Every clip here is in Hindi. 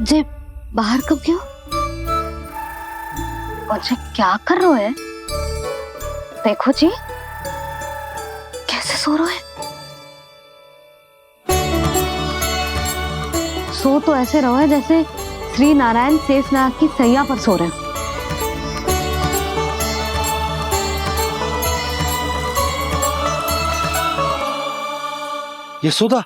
जे बाहर कब गयो? और जे क्या कर रहे है? देखो जी कैसे सो रहे हैं। सो तो ऐसे रहो है जैसे श्री नारायण शेषनाग की सैया पर सो रहे हैं। यशोदा,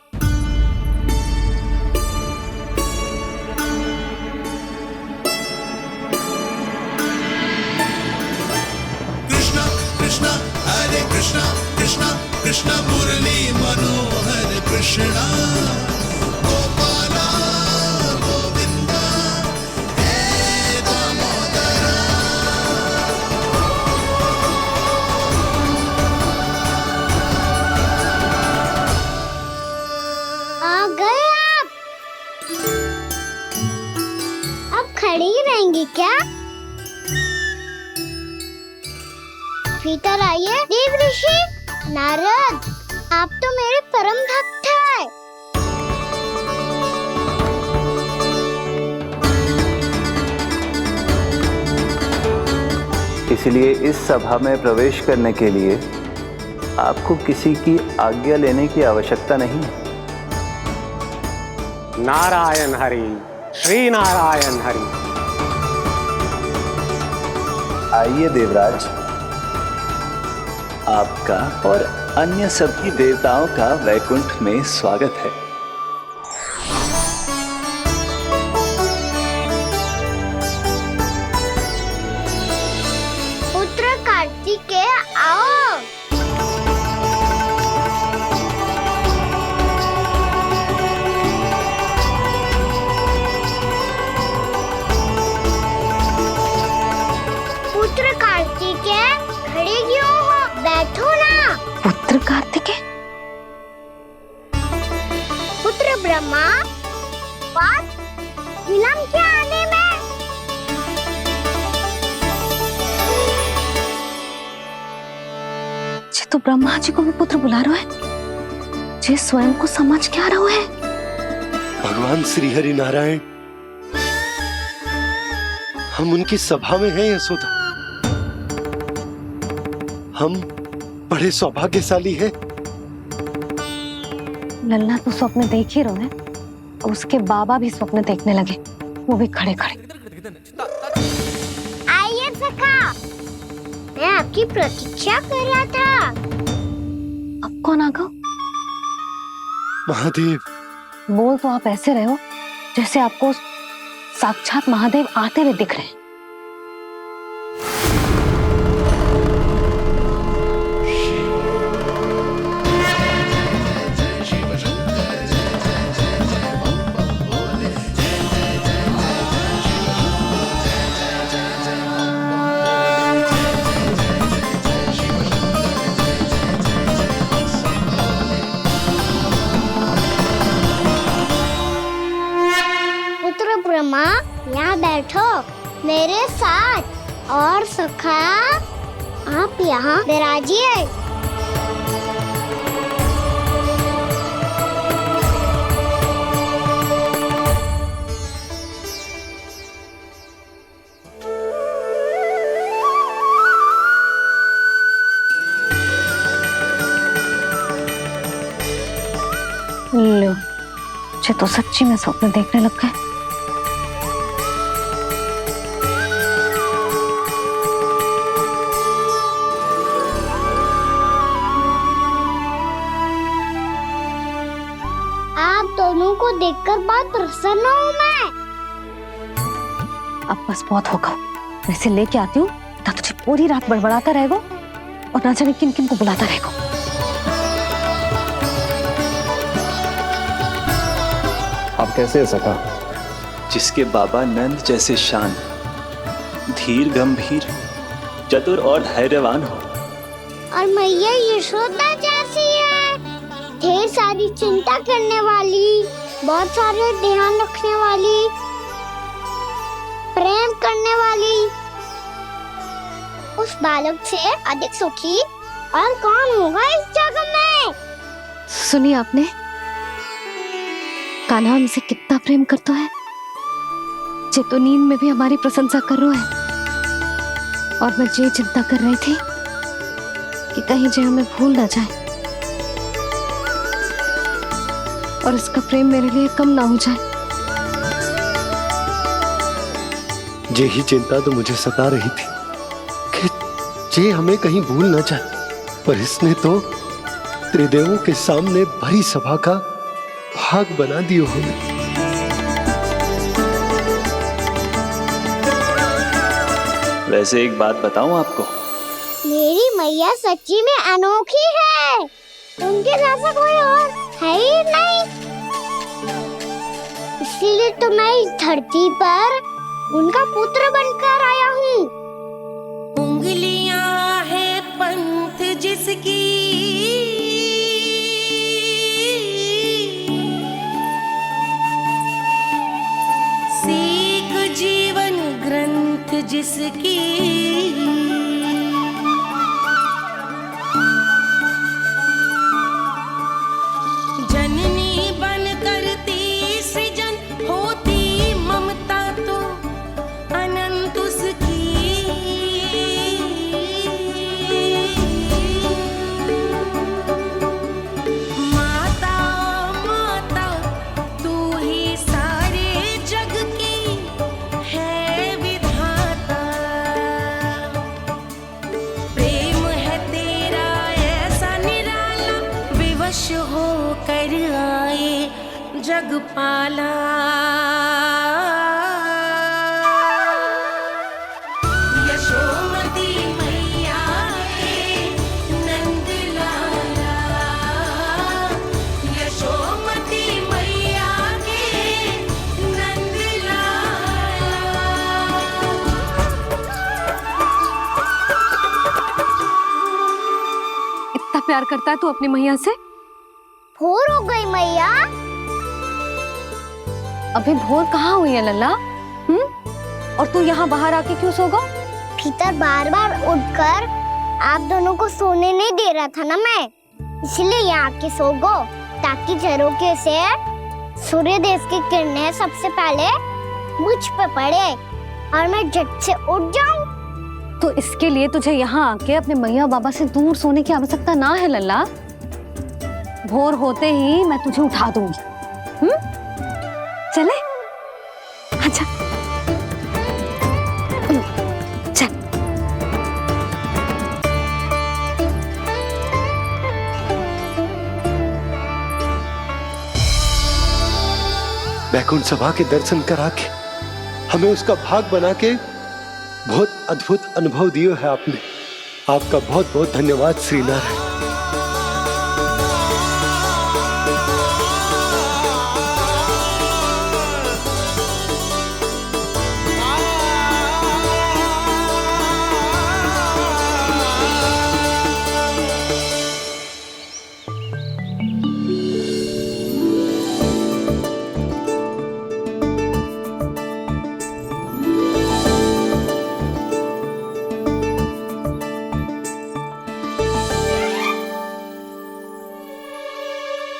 कृष्णा कृष्णा हरे कृष्णा कृष्णा कृष्णा मुरली मनोहर कृष्णा गोपाला गोविंदा हे दामोदरा। आ गए आप? अब खड़ी ही रहेंगी क्या? भीतर आइए। देव ऋषि नारद, आप तो मेरे परम भक्त हैं। इसलिए इस सभा में प्रवेश करने के लिए आपको किसी की आज्ञा लेने की आवश्यकता नहीं है। नारायण हरि, श्री नारायण हरि। आइए देवराज, आपका और अन्य सभी देवताओं का वैकुंठ में स्वागत है। पुत्र कार्तिकेय आओ। पुत्र कार्तिकेय खड़े क्यों हो? बैठो ना। पुत्र कार्तिकेय? पुत्र ब्रह्मा, बात विलंब क्या आने में? जे तो ब्रह्मा जी को भी पुत्र बुला रहे हैं, जे स्वयं को समझ क्या रहे है। भगवान श्री हरि नारायण, हम उनकी सभा में हैं यशोदा। हम बड़े सौभाग्यशाली हैं। लल्ला तो स्वप्न देख ही रहे हैं और उसके बाबा भी स्वप्न देखने लगे, वो भी खड़े खड़े। आइए सखा, मैं आपकी प्रतीक्षा कर रहा था। अब कौन आ गया? महादेव। बोल तो आप ऐसे रहे हो जैसे आपको साक्षात महादेव आते हुए दिख रहे हैं। पुत्र ब्रह्मा, यहाँ बैठो मेरे साथ। और सखा, आप यहाँ विराजिए। लो, जे तो सच्ची में स्वप्न देखने लग गए। आप दोनों को देखकर बहुत प्रसन्न हूँ मैं। अब बस बहुत होगा, वैसे लेके आती हूँ ना, तुझे पूरी रात बड़बड़ाता रहेगा और ना जाने किन किन को बुलाता रहेगा। आप कैसे सका? जिसके बाबा नंद जैसे शान, धीर गंभीर, चतुर और धैर्यवान हो। और मैया यशोदा जैसी है, ढेर सारी चिंता करने वाली, बहुत सारे ध्यान रखने वाली, प्रेम करने वाली। उस बालक से अधिक सुखी और कौन होगा इस जगत में? सुनिए आपने, कान्हा हमसे कितना प्रेम करता है जे तो नींद में भी हमारी प्रशंसा कर रहे हैं, और मैं ये चिंता कर रही थी कि कहीं जे हमें भूल ना जाए और इसका प्रेम मेरे लिए कम ना हो जाए। यही चिंता तो मुझे सता रही थी कि जे हमें कहीं भूल ना जाए, पर इसने तो त्रिदेवों के सामने भरी सभा का भाग बना दियो हमें। वैसे एक बात बताऊं आपको, मेरी मैया सच्ची में अनोखी है, उनके जैसा कोई और है ही नहीं। इसीलिए तो मैं इस धरती पर उनका पुत्र बनकर आया हूँ। उंगलियां है पंथ जिसकी, सीख जीवन ग्रंथ जिसकी, जननी बन करती सृजन होती ममता तो अनंत उसकी। माता माता तू ही सारे जग की है विधाता, प्रेम है तेरा ऐसा निराला, विवश हो कर आए जग पाला। यशोमती मैया के नंद लाला, यशोमती मैया के नंद लाला। इतना प्यार करता है तू अपनी मैया से? भोर हो गई मैया। अभी भोर कहाँ हुई है लल्ला? और तू यहाँ बाहर आके क्यों सो गो? भीतर बार बार उठकर आप दोनों को सोने नहीं दे रहा था ना मैं, इसलिए यहाँ आके सो गो, ताकि झरोखे से सूर्य देव की किरणें सबसे पहले मुझ पे पड़े और मैं झट से उठ जाऊं। तो इसके लिए तुझे यहाँ आके अपने मैया बाबा से दूर सोने की आवश्यकता ना है लल्ला। भोर होते ही मैं तुझे उठा दूंगी। चले? अच्छा चल। वैकुंठ सभा के दर्शन करा के हमें उसका भाग बना के बहुत अद्भुत अनुभव दियो है आपने। आपका बहुत बहुत धन्यवाद श्रीनारायण।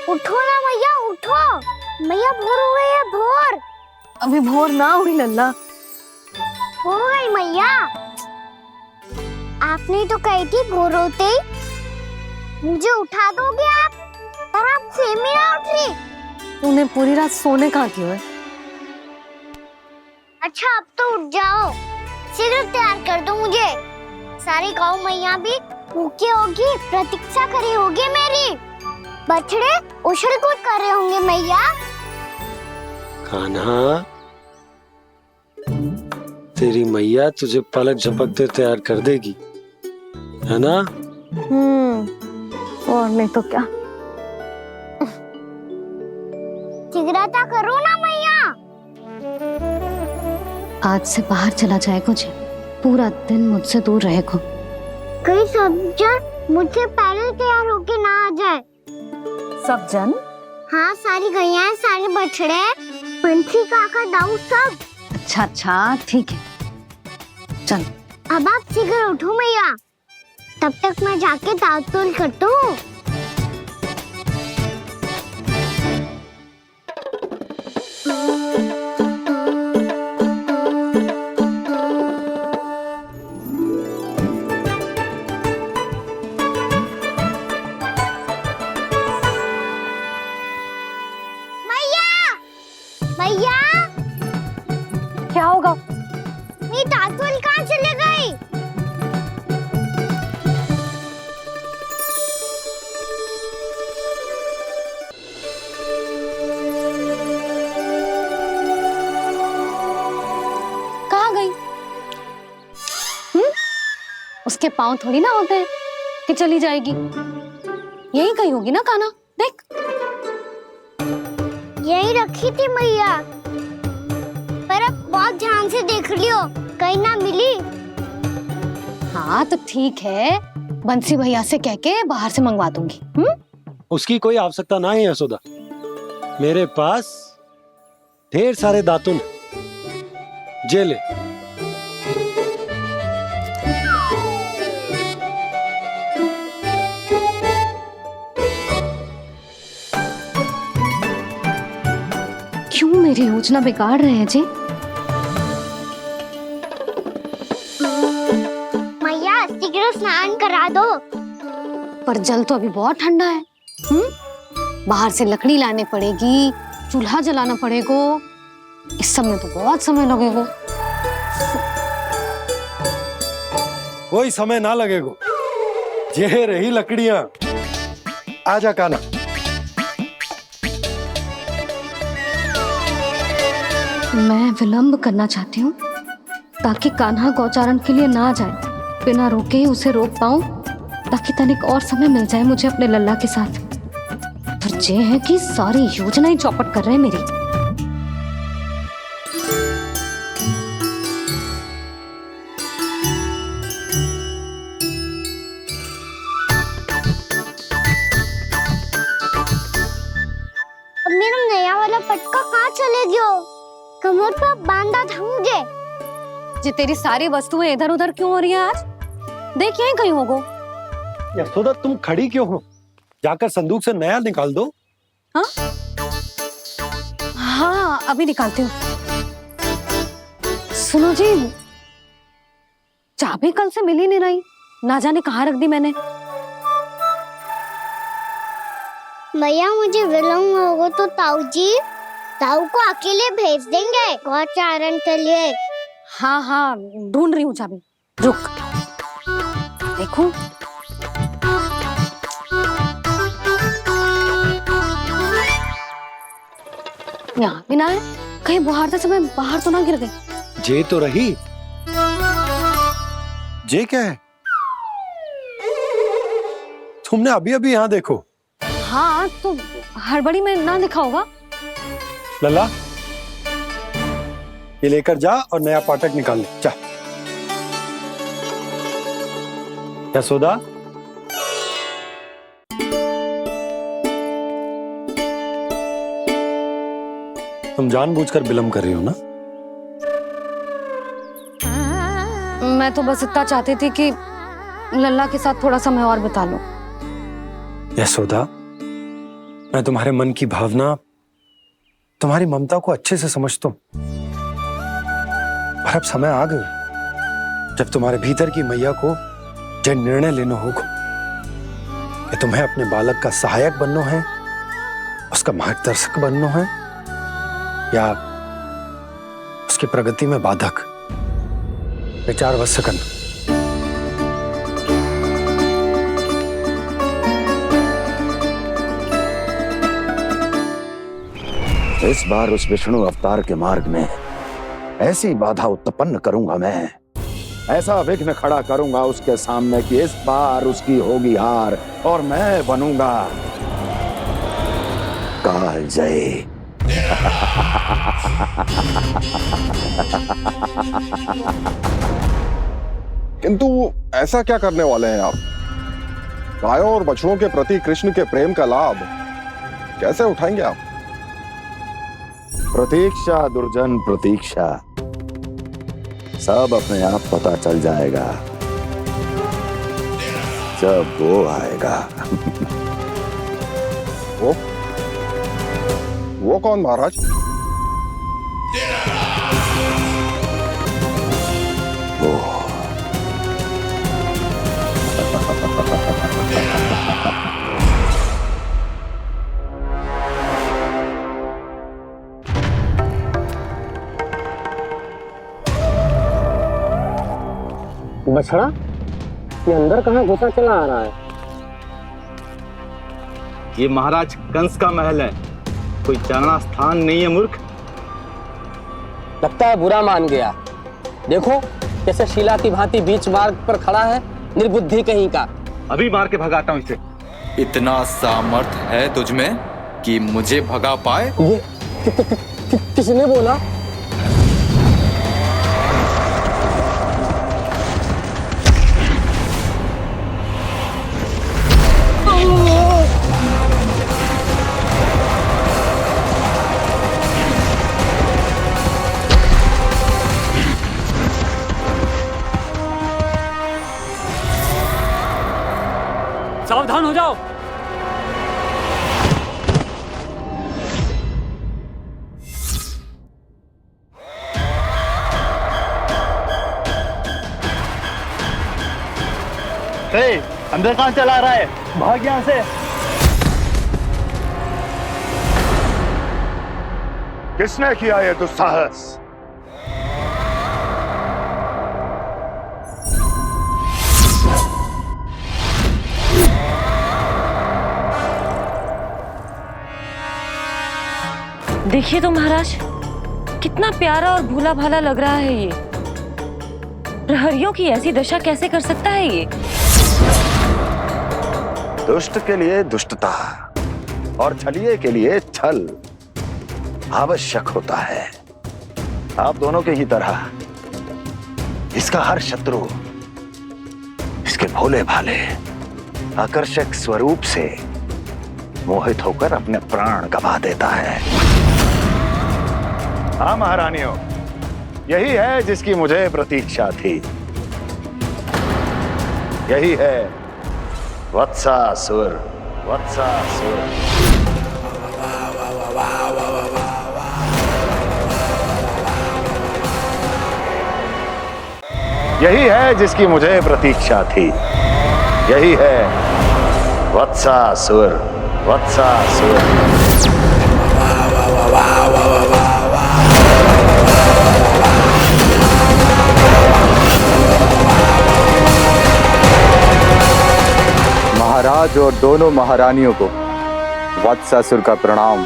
उठो ना मैया, उठो। मैया भोर हो गई है, भोर। अभी भोर ना हुई लल्ला। हो गई मैया। आपने तो कही थी भोर होते ही मुझे उठा दोगे आप, पर आप सेम ही ना उठ रही। तूने पूरी रात सोने कहाँ क्यों है? अच्छा अब तो उठ जाओ, शीघ्र तैयार कर दो मुझे। सारी गाँव मैया भी भूखी होगी, प्रतीक्षा करी होगी मेरी। बछड़े उछल कूद कर रहे होंगे मैया। कान्हा, तेरी मैया तुझे पलक झपकते तैयार कर देगी, है ना? और नहीं तो क्या। शीघ्रता करो ना मैया। आज से बाहर चला जाएगा जी, पूरा दिन मुझसे दूर रहेगा। कहीं सब जन मुझसे पहले तैयार होके ना आ जाए। सब जन? हाँ, सारी गैया, सारे बछड़े, पंछी, काका, दाऊ सब। अच्छा अच्छा ठीक है, चल। अब आप शीघ्र उठो मैया, तब तक मैं जाके दांत तोल करता हूँ। भैया क्या होगा? मेरी टाटुल कहाँ चले गई? कहाँ गई? उसके पाँव थोड़ी ना होते हैं कि चली जाएगी। यही कहीं होगी ना कान्हा, देख। यही रखी थी भैया, पर अब बहुत ध्यान से देख लियो, कहीं ना मिली। हाँ तो ठीक है, बंसी भैया से कह के बाहर से मंगवा दूंगी। उसकी कोई आवश्यकता ना है यशोदा। मेरे पास ढेर सारे दातुन जे ले। क्यों मेरी योजना बिगाड़ रहे हैं जी? मैया शीघ्र स्नान करा दो। पर जल तो अभी बहुत ठंडा है। बाहर से लकड़ी लाने पड़ेगी, चूल्हा जलाना पड़ेगा। इस सब में तो बहुत समय लगेगा। कोई समय ना लगेगा, ये रही लकड़ियां। आजा कान्हा। मैं विलंब करना चाहती हूँ ताकि कान्हा गौचारण के लिए ना जाए। बिना रोके ही उसे रोक पाऊं, ताकि तनिक और समय मिल जाए मुझे अपने लल्ला के साथ। पर ये है कि सारी योजना ही चौपट कर रहे हैं मेरी। अब मेरा नया वाला पटका कहाँ चले गयो? कमर पर बांधा था मुझे। जी तेरी सारी वस्तुएं इधर उधर क्यों हो रही है आज? देख यहीं कहीं होगो। यशोदा तुम खड़ी क्यों हो? जाकर संदूक से नया निकाल दो। हाँ हाँ अभी निकालती हूँ। सुनो जी, चाबी कल से मिल ही नहीं रही, ना जाने कहाँ रख दी मैंने। भैया मुझे विलम्ब होगा तो ताऊ को अकेले भेज देंगे गौचारण के लिए। हाँ हाँ ढूंढ रही हूँ चाबी, रुक। देखूं। यहाँ भी ना है, कहीं बुहारते समय बाहर तो ना गिर गई। जे तो रही। जे क्या है? तुमने अभी अभी यहाँ देखो। हाँ तो हड़बड़ी में ना दिखा होगा। लल्ला ये लेकर जा और नया पाठक निकाल ले जा। यशोदा तुम जानबूझकर विलंब कर रही हो ना? मैं तो बस इतना चाहती थी कि लल्ला के साथ थोड़ा समय और बिता लो। यशोदा मैं तुम्हारे मन की भावना, तुम्हारी ममता को अच्छे से समझता हूं। पर अब समय आ गया जब तुम्हारे भीतर की मैया को जो निर्णय लेना होगा कि तुम्हें अपने बालक का सहायक बनना है, उसका मार्गदर्शक बनना है, या उसकी प्रगति में बाधक। विचार अवश्य करना। इस बार उस विष्णु अवतार के मार्ग में ऐसी बाधा उत्पन्न करूंगा मैं, ऐसा विघ्न खड़ा करूंगा उसके सामने कि इस बार उसकी होगी हार और मैं बनूंगा कालजयी। किंतु ऐसा क्या करने वाले हैं आप? गायों और बछड़ों के प्रति कृष्ण के प्रेम का लाभ कैसे उठाएंगे आप? प्रतीक्षा दुर्जन प्रतीक्षा, सब अपने आप पता चल जाएगा जब वो आएगा। वो कौन महाराज? वो बछड़ा ये अंदर कहाँ घुसा चला आ रहा है? ये महाराज कंस का महल है, कोई जाना स्थान नहीं है मूर्ख। लगता है बुरा मान गया। देखो कैसे शिला की भांति बीच मार्ग पर खड़ा है, निर्बुद्धि कहीं का। अभी मार के भगाता हूँ इसे। इतना सामर्थ है तुझमें कि मुझे भगा पाए? ये किसने बोला? सावधान हो जाओ। अंदर कहाँ चला रहा है? भाग यहाँ से। किसने किया ये दुस्साहस? देखिए तो महाराज, कितना प्यारा और भोला भाला लग रहा है ये। प्रहरियों की ऐसी दशा कैसे कर सकता है ये? दुष्ट के लिए दुष्टता और छलिए के लिए छल आवश्यक होता है। आप दोनों के ही तरह इसका हर शत्रु इसके भोले भाले आकर्षक स्वरूप से मोहित होकर अपने प्राण गंवा देता है। हाँ महारानियों, यही है जिसकी मुझे प्रतीक्षा थी। यही है वत्सासुर। वत्सासुर यही है जिसकी मुझे प्रतीक्षा थी। यही है वत्सासुर। वत्सासुर महाराज और दोनों महारानियों को वत्सासुर का प्रणाम।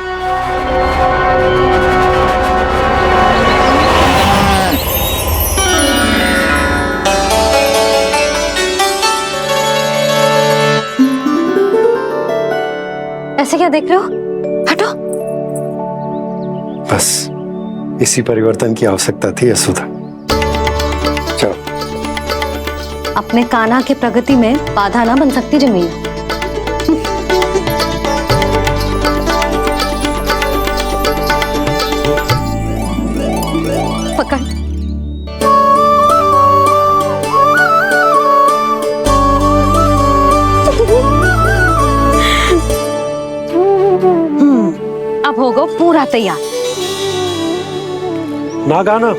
ऐसे क्या देख रहे हो? हटो। बस इसी परिवर्तन की आवश्यकता थी यशोदा। चलो। अपने कान्हा की प्रगति में बाधा ना बन सकती जमीन। पकड़। अब होगा पूरा तैयार। ना गाना,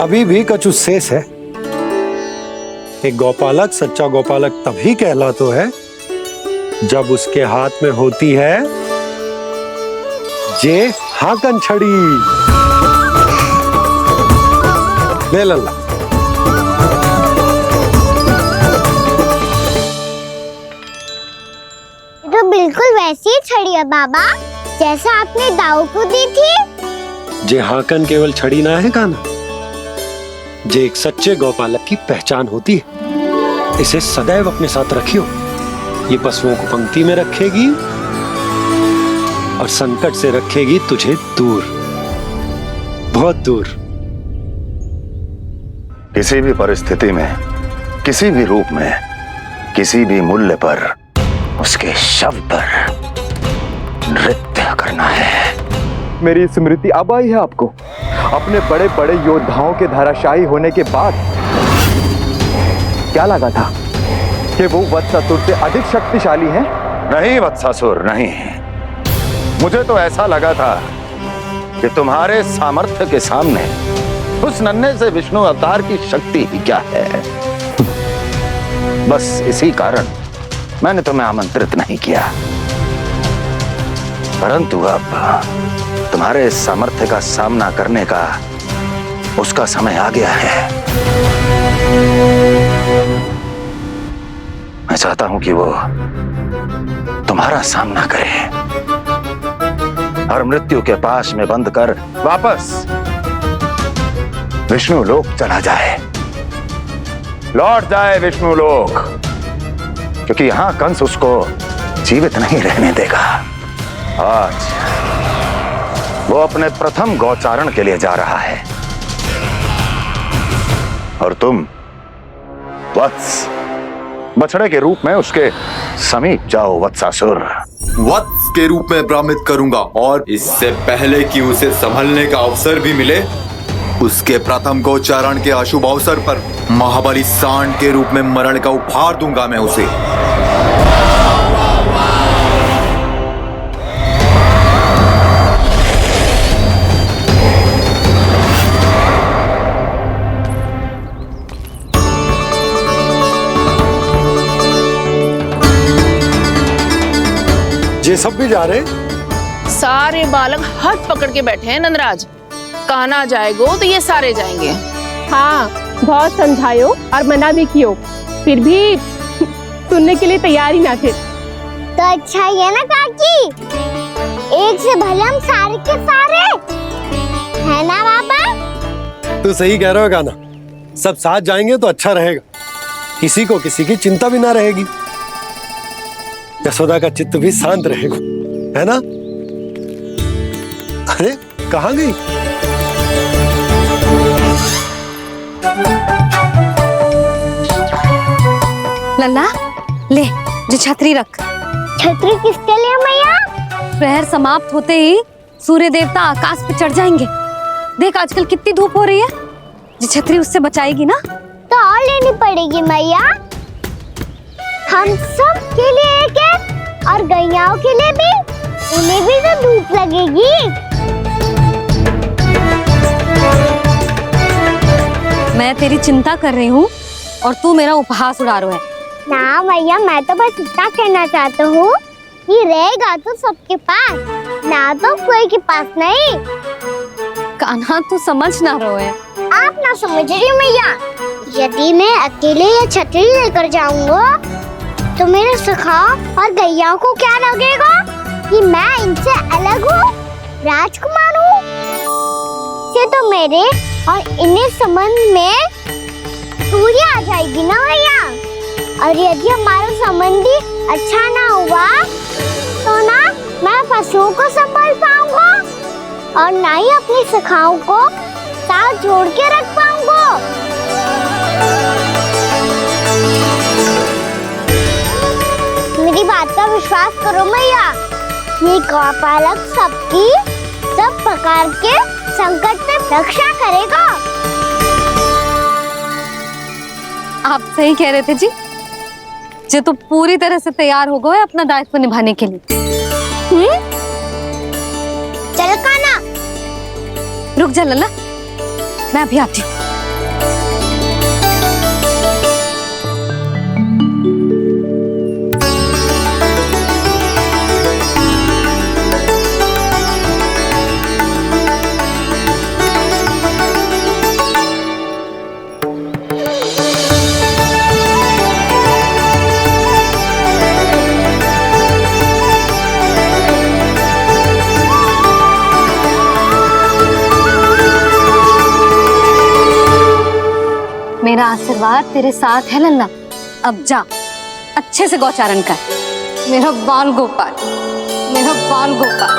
अभी भी कछु शेष है। एक गौपालक सच्चा गौपालक तभी कहलाता है जब उसके हाथ में होती है जे हाकन छड़ी। ले लल्ला। ये तो बिल्कुल वैसी ही छड़ी है बाबा, जैसा आपने दाऊ को दी थी। जे हाकन केवल छड़ी ना है काना, जे एक सच्चे गौपालक की पहचान होती है। इसे सदैव अपने साथ रखियो। ये पशुओं को पंक्ति में रखेगी और संकट से रखेगी तुझे दूर, बहुत दूर। किसी भी परिस्थिति में, किसी भी रूप में, किसी भी मूल्य पर उसके शव पर नृत्य करना है। मेरी स्मृति अब आई है आपको? अपने बड़े बड़े योद्धाओं के धराशायी होने के बाद क्या लगा था कि वो वत्सासुर से अधिक शक्तिशाली हैं? नहीं वत्सासुर, नहीं। मुझे तो ऐसा लगा था कि तुम्हारे सामर्थ्य के सामने उस नन्हे से विष्णु अवतार की शक्ति ही क्या है। बस इसी कारण मैंने तुम्हें आमंत्रित नहीं किया। परंतु अब तुम्हारे सामर्थ्य का सामना करने का उसका समय आ गया है। मैं चाहता हूं कि वो तुम्हारा सामना करे और मृत्यु के पाश में बंद कर वापस विष्णु लोक चला जाए, लौट जाए विष्णु लोक, क्योंकि यहां कंस उसको जीवित नहीं रहने देगा। आज वो अपने प्रथम गौचारण के लिए जा रहा है और तुम वत्स बछड़े के रूप में उसके समीप जाओ वत्सासुर। वत्स के रूप में भ्रमित करूंगा और इससे पहले कि उसे संभलने का अवसर भी मिले, उसके प्रथम गोचारण के अशुभ अवसर पर महाबली सांड के रूप में मरण का उपहार दूंगा मैं उसे। ये सब भी जा रहे? सारे बालक हाथ पकड़ के बैठे हैं नंदराज। कान्हा जाएगो तो ये सारे जाएंगे। हाँ, बहुत समझायो और मना भी कियो, फिर भी सुनने के लिए तैयार ही ना थे। तो अच्छा ही है ना काकी, एक से भले हम सारे के सारे है ना बाबा? तू सही कह रहे हो गाना, सब साथ जाएंगे तो अच्छा रहेगा, किसी को किसी की चिंता भी ना रहेगी, यशोदा का चित्त भी शांत रहेगा, है ना? अरे कहाँ गई? लल्ला ले, जो छतरी रख। छतरी किसके लिए मैया? प्रहर समाप्त होते ही सूर्य देवता आकाश पे चढ़ जाएंगे। देख आजकल कितनी धूप हो रही है, जो छतरी उससे बचाएगी ना। तो और लेनी पड़ेगी मैया, हम सब के लिए एक एक और गैयाओं के लिए भी, उन्हें भी तो धूप लगेगी। मैं तेरी चिंता कर रही हूँ और तू मेरा उपहास उड़ा रहा है। ना भैया, मैं तो बस इतना कहना चाहता हूँ कि रहेगा तो सबके पास, ना तो कोई के पास नहीं। कान्हा तू समझ ना रहो है। आप ना समझ रही मैया, यदि मैं अकेले ये छतरी लेकर जाऊंगा तो मेरे सखा और गैयाओं को क्या लगेगा कि मैं इनसे अलग हूँ, राजकुमार हूँ। ये तो मेरे और इन्हें संबंध में दूरी आ जाएगी ना भैया। और यदि हमारा संबंध ही अच्छा ना हुआ तो ना मैं पशुओं को संभाल पाऊंगा और ना ही अपनी सखाओं को साथ जोड़ के रख पाऊंगा। मेरी बात का विश्वास करो मैया, ये गौपालक सबकी सब प्रकार के संकट से रक्षा करेगा। आप सही कह रहे थे जी, जो तो पूरी तरह से तैयार हो गए अपना दायित्व निभाने के लिए। चल कान्हा, रुक जा लल्ला, मैं अभी आती हूँ। मेरा आशीर्वाद तेरे साथ है लल्ला। अब जा, अच्छे से गौचारण कर। मेरा बाल गोपाल, मेरा बाल गोपाल।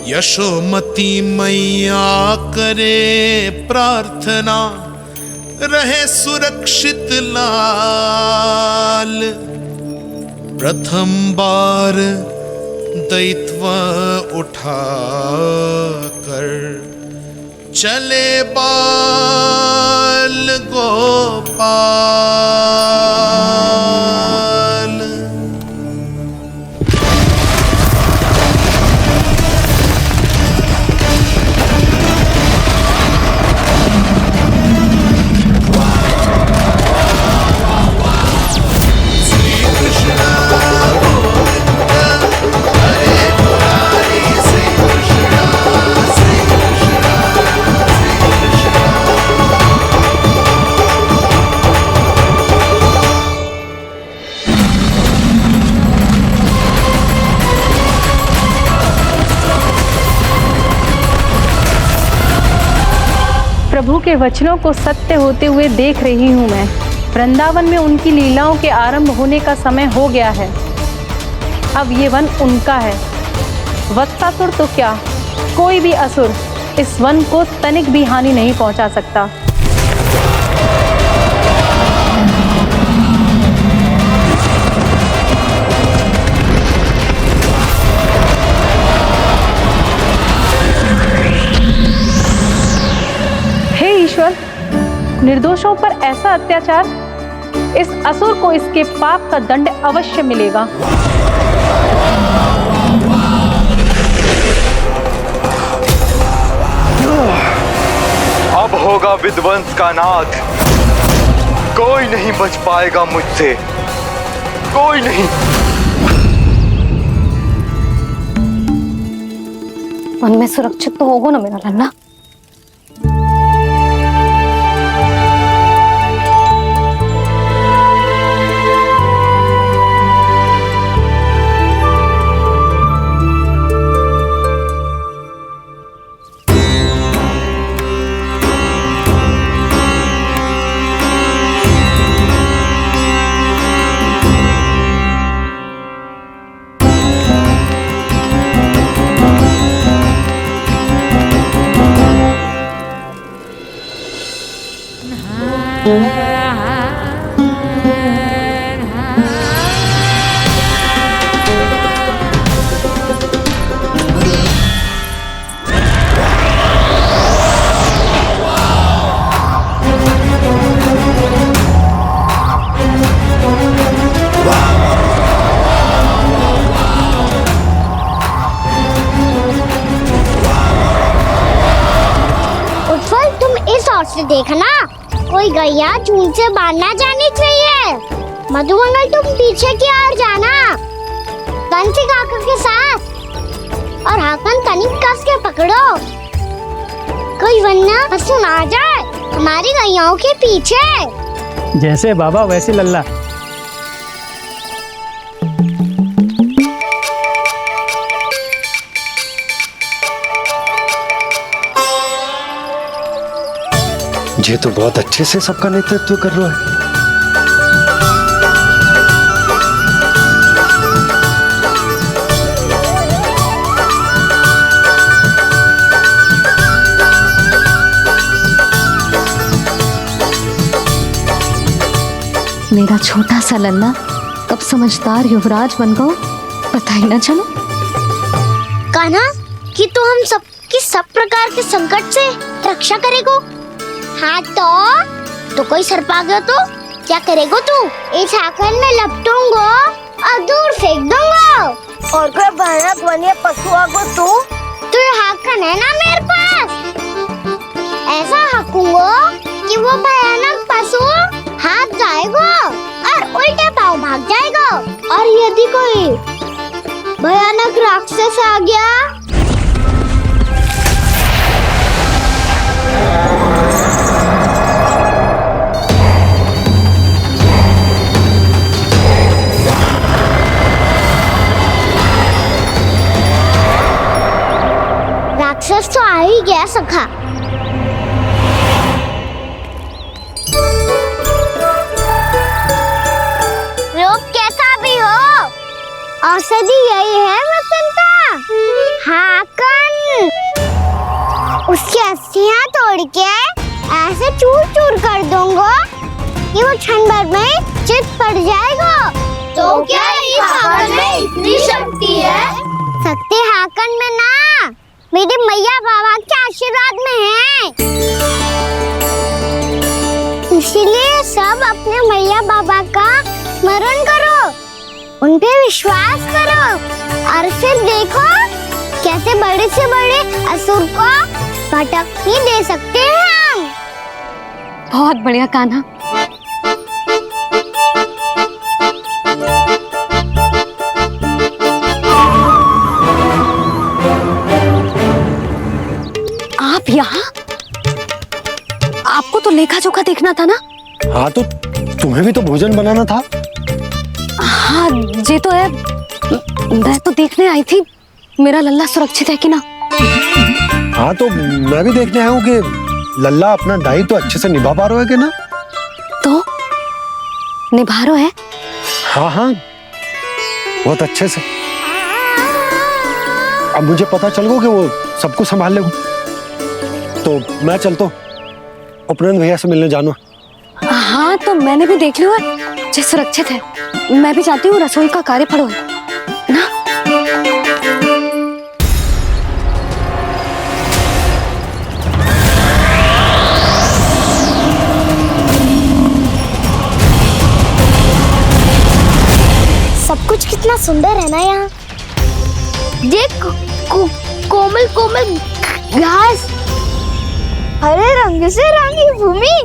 यशोमती मैया करे प्रार्थना, रहे सुरक्षित लाल। प्रथम बार दैत्व उठा कर चले बाल गोपाल। श्री कृष्ण गोविंद हरे मुरारी, श्री कृष्ण प्रभु के वचनों को सत्य होते हुए देख रही हूँ मैं। वृंदावन में उनकी लीलाओं के आरंभ होने का समय हो गया है। अब ये वन उनका है। वत्सासुर तो क्या, कोई भी असुर इस वन को तनिक भी हानि नहीं पहुंचा सकता। हे ईश्वर, निर्दोषों पर ऐसा अत्याचार, इस असुर को इसके पाप का दंड अवश्य मिलेगा। अब होगा विध्वंस का नाद। कोई नहीं बच पाएगा मुझसे, कोई नहीं। वन में सुरक्षित तो होगो ना मेरा लल्ला। से देखना, कोई गैया चून से बाहर ना जानी चाहिए। मधुमंगल तुम पीछे की ओर जाना, बंसी काका के साथ, और हाकन तनिक कस के पकड़ो, कोई वरना पशु ना जाए हमारी गैयाओं के पीछे। जैसे बाबा वैसे लल्ला। ये तो बहुत अच्छे से सबका नेतृत्व कर रहा है। मेरा छोटा सा लल्ला कब समझदार युवराज बन गो पता ही ना चलो। कान्हा कि तू हम सबकी सब प्रकार के संकट से रक्षा करेगो। हाँ तो कोई सर्प आ गया तो क्या करेगो तू? इस हाकन में लपटूंगो और दूर फेंक दूंगा। और कोई भयानक वन्य पशु आगो तो ये हाकन है ना मेरे पास, ऐसा हाकूंगो कि वो भयानक पशु हाथ जाएगा और उल्टे पाँव भाग जाएगा। और यदि कोई भयानक राक्षस आ गया राक्षस तो आ ही गया सखा। लोग कैसा भी हो, औषधि यही है वसंता। हाकन उसकी अस्थियां तोड़ के ऐसे चूर चूर कर दूंगा कि वो क्षण भर में चित पड़ जाएगा। तो क्या इस हाकन में इतनी शक्ति है? शक्ति हाकन में ना, मेरे मैया बाबा के आशीर्वाद में है। इसीलिए सब अपने मैया बाबा का स्मरण करो, उन पे विश्वास करो और फिर देखो कैसे बड़े से बड़े असुर को भटकने दे सकते हैं हम। बहुत बढ़िया कान्हा। आप यहाँ? आपको तो लेखा जोखा देखना था ना। हाँ तो तुम्हें भी तो भोजन बनाना था। हाँ ये तो है, मैं तो देखने आई थी मेरा लल्ला सुरक्षित है कि ना। हाँ तो मैं भी देखने आया हूँ कि लल्ला अपना दायित्व तो अच्छे से निभा पा रहे हो ना? तो निभा रहे है? हाँ हाँ, बहुत अच्छे से। अब मुझे पता चल गया कि वो सबको संभाल लेगा, तो मैं चलता हूँ, उपनंद भैया से मिलने जाना। हाँ तो मैंने भी देख लिया है, जो सुरक्षित है। मैं भी चाहती हूँ रसोई का कार्य पड़ो ना। सब कुछ कितना सुंदर है ना यहाँ। देख कोमल कोमल घास, हरे रंग से रंगी भूमि।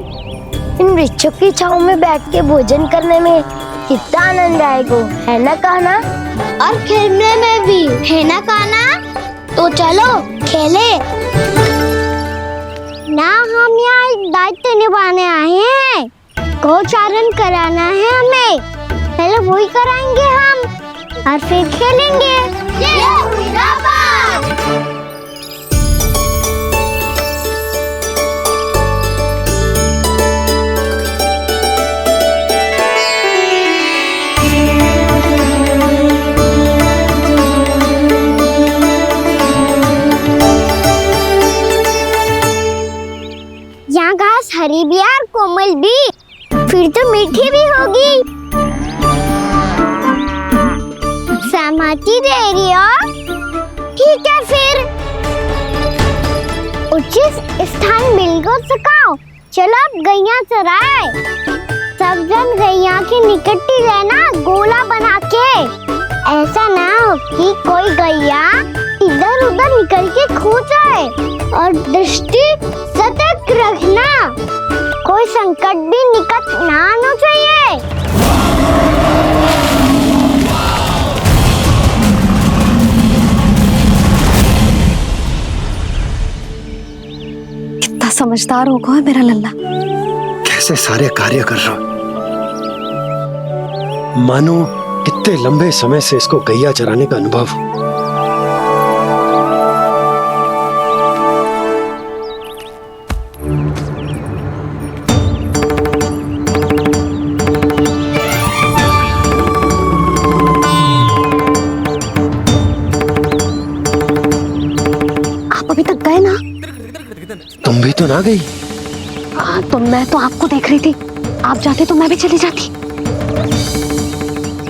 इन वृक्षों की छांव में बैठ के भोजन करने में कितना आनंद आएगा, है ना कान्हा? और खेलने में भी, है ना कान्हा? तो चलो खेले ना। हम यहाँ एक दायित्व निभाने आए हैं, गोचारण कराना है हमें। पहले वही कराएंगे हम और फिर खेलेंगे। यहाँ घास हरी भी और कोमल भी, फिर तो मीठी भी होगी। सहमति दे रही हो? ठीक है फिर उचित स्थान मिलकर सिखाओ। चलो अब गैया चराए। सब जन गैया के निकट ही रहना, गोला बना के। ऐसा ना हो कि कोई गैया इधर उधर निकल के खो जाए। और दृष्टि सतर्क रखना, कोई संकट भी निकट ना आना चाहिए। कितना समझदार होगा मेरा लल्ला। कैसे सारे कार्य कर रहा, मानो कितने लंबे समय से इसको गैया चराने का अनुभव हो। आप अभी तक गए ना? तुम भी तो ना गई। हाँ तो मैं तो आपको देख रही थी, आप जाते तो मैं भी चली जाती।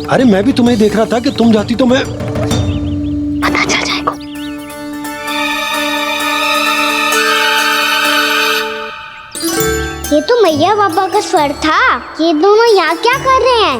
अरे मैं भी तुम्हें देख रहा था कि तुम जाती तो मैं। पता चल जाएगा। ये तो मैया बाबा का स्वर था। ये दोनों यहाँ क्या कर रहे हैं?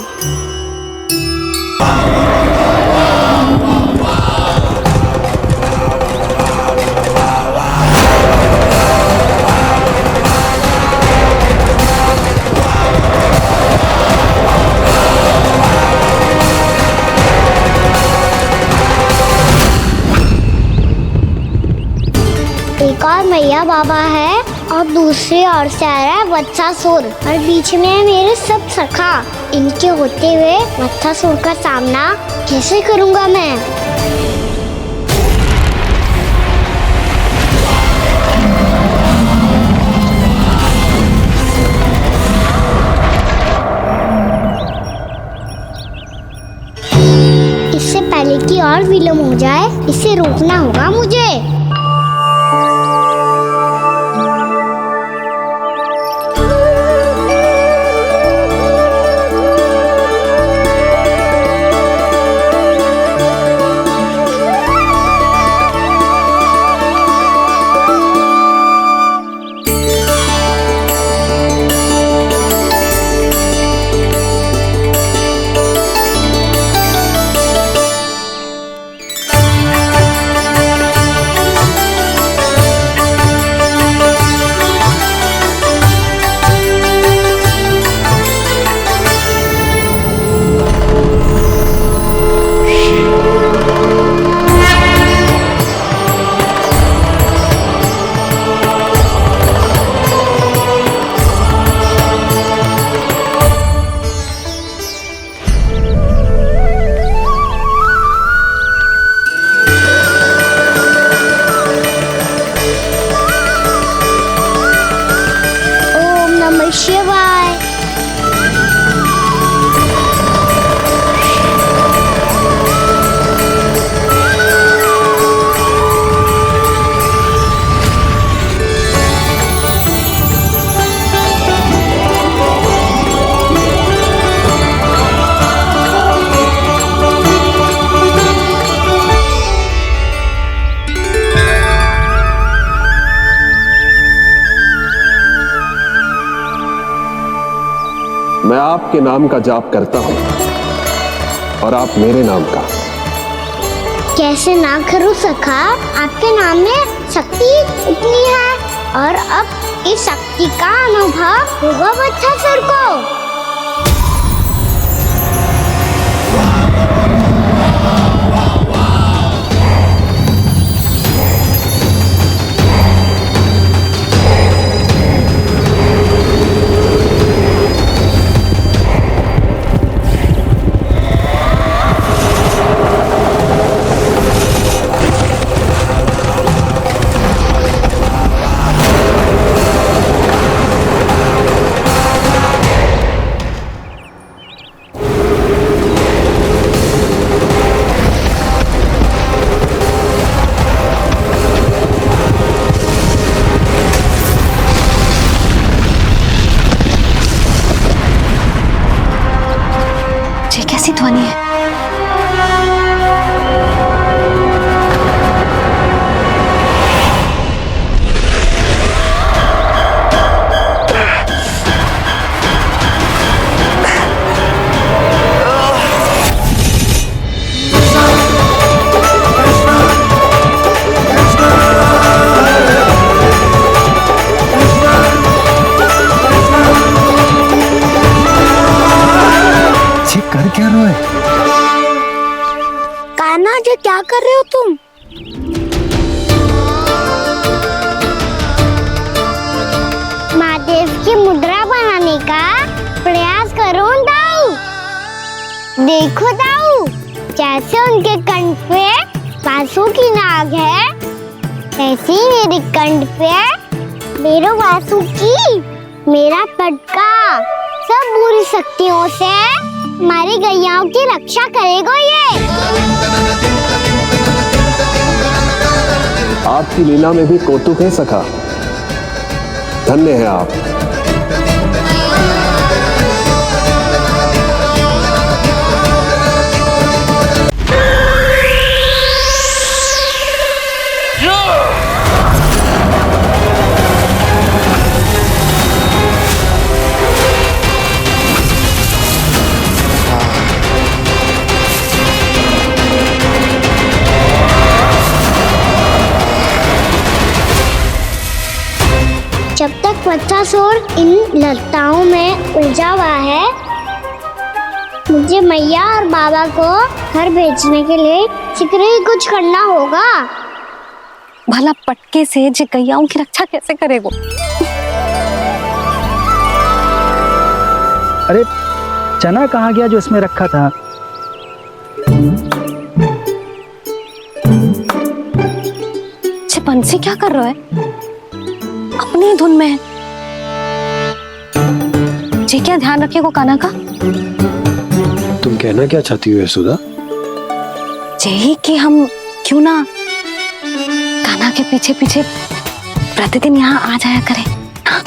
एक और मैया बाबा है और दूसरी ओर से आ रहा है वत्सासुर, और बीच में है मेरे सब सखा। इनके होते हुए वत्सासुर का सामना कैसे करूंगा मैं? इससे पहले कि और विलम्ब हो जाए, इसे रोकना होगा मुझे। मैं आपके नाम का जाप करता हूं और आप मेरे नाम का। कैसे ना करूं सखा, आपके नाम में शक्ति इतनी है और अब इस शक्ति का अनुभव होगा वत्सासुर को। कैसी ध्वनि है? कर क्या रहे हो? कान्हा जी क्या कर रहे हो तुम? महादेव की मुद्रा बनाने का प्रयास करो दाऊ। देखो दाऊ, जैसे उनके कंठ पे वासु की नाग है, ऐसे ही मेरे कंठ पे मेरे वासु की मेरा पटका सब बुरी शक्तियों से हमारी गैयाओं की रक्षा करेगा ये। आपकी लीला में भी कौतुक है सखा, धन्य है आप। जब तक वत्सासुर इन लताओं में उलझा हुआ है, मुझे मैया और बाबा को घर भेजने के लिए शीघ्र ही कुछ करना होगा। भला पटके से जे गैयाओं की रक्षा कैसे करेगो? अरे चना कहाँ गया जो इसमें रखा था? बंसी क्या कर रहा है? अपनी धुन में है। जी क्या ध्यान रखिएगा कान्हा का। तुम कहना क्या चाहती हो यशोदा? यही कि हम क्यों ना कान्हा के पीछे पीछे प्रतिदिन यहाँ आ जाया करें। हाँ?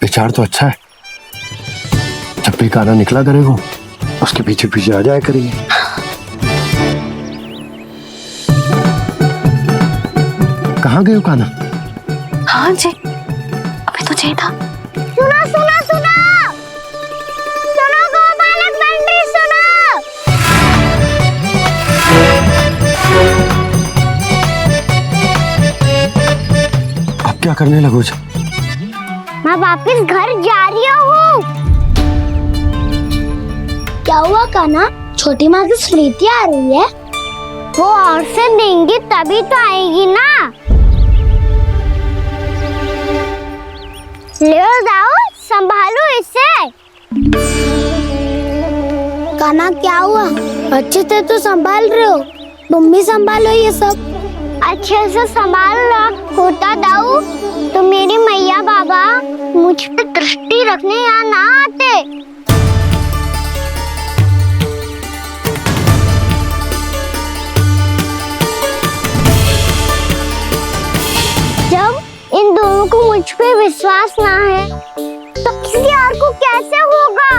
विचार तो अच्छा है। जब भी कान्हा निकला करेगा उसके पीछे पीछे आ जाया करेंगे। कहाँ गए हो कान्हा? हाँ जी, अभी तो चाहिए था। सुनो सुनो सुनो सुनो गोपालक बंटी सुनो। अब क्या करने लगोगे? मैं वापस घर जा रही हूँ। क्या हुआ कान्हा? छोटी माँ की स्मृति आ रही है। वो और से देंगी तभी तो आएगी ना। ले जाओ, संभालो इसे। कान्हा क्या हुआ? अच्छे से तो संभाल रहे हो, तुम भी संभालो ये सब। अच्छे से संभाल रहा होता दाऊ तो मेरी मैया बाबा मुझ पे दृष्टि रखने यहाँ ना आते। जब इन दोनों को मुझ पे विश्वास ना है तो किसी और को कैसे होगा?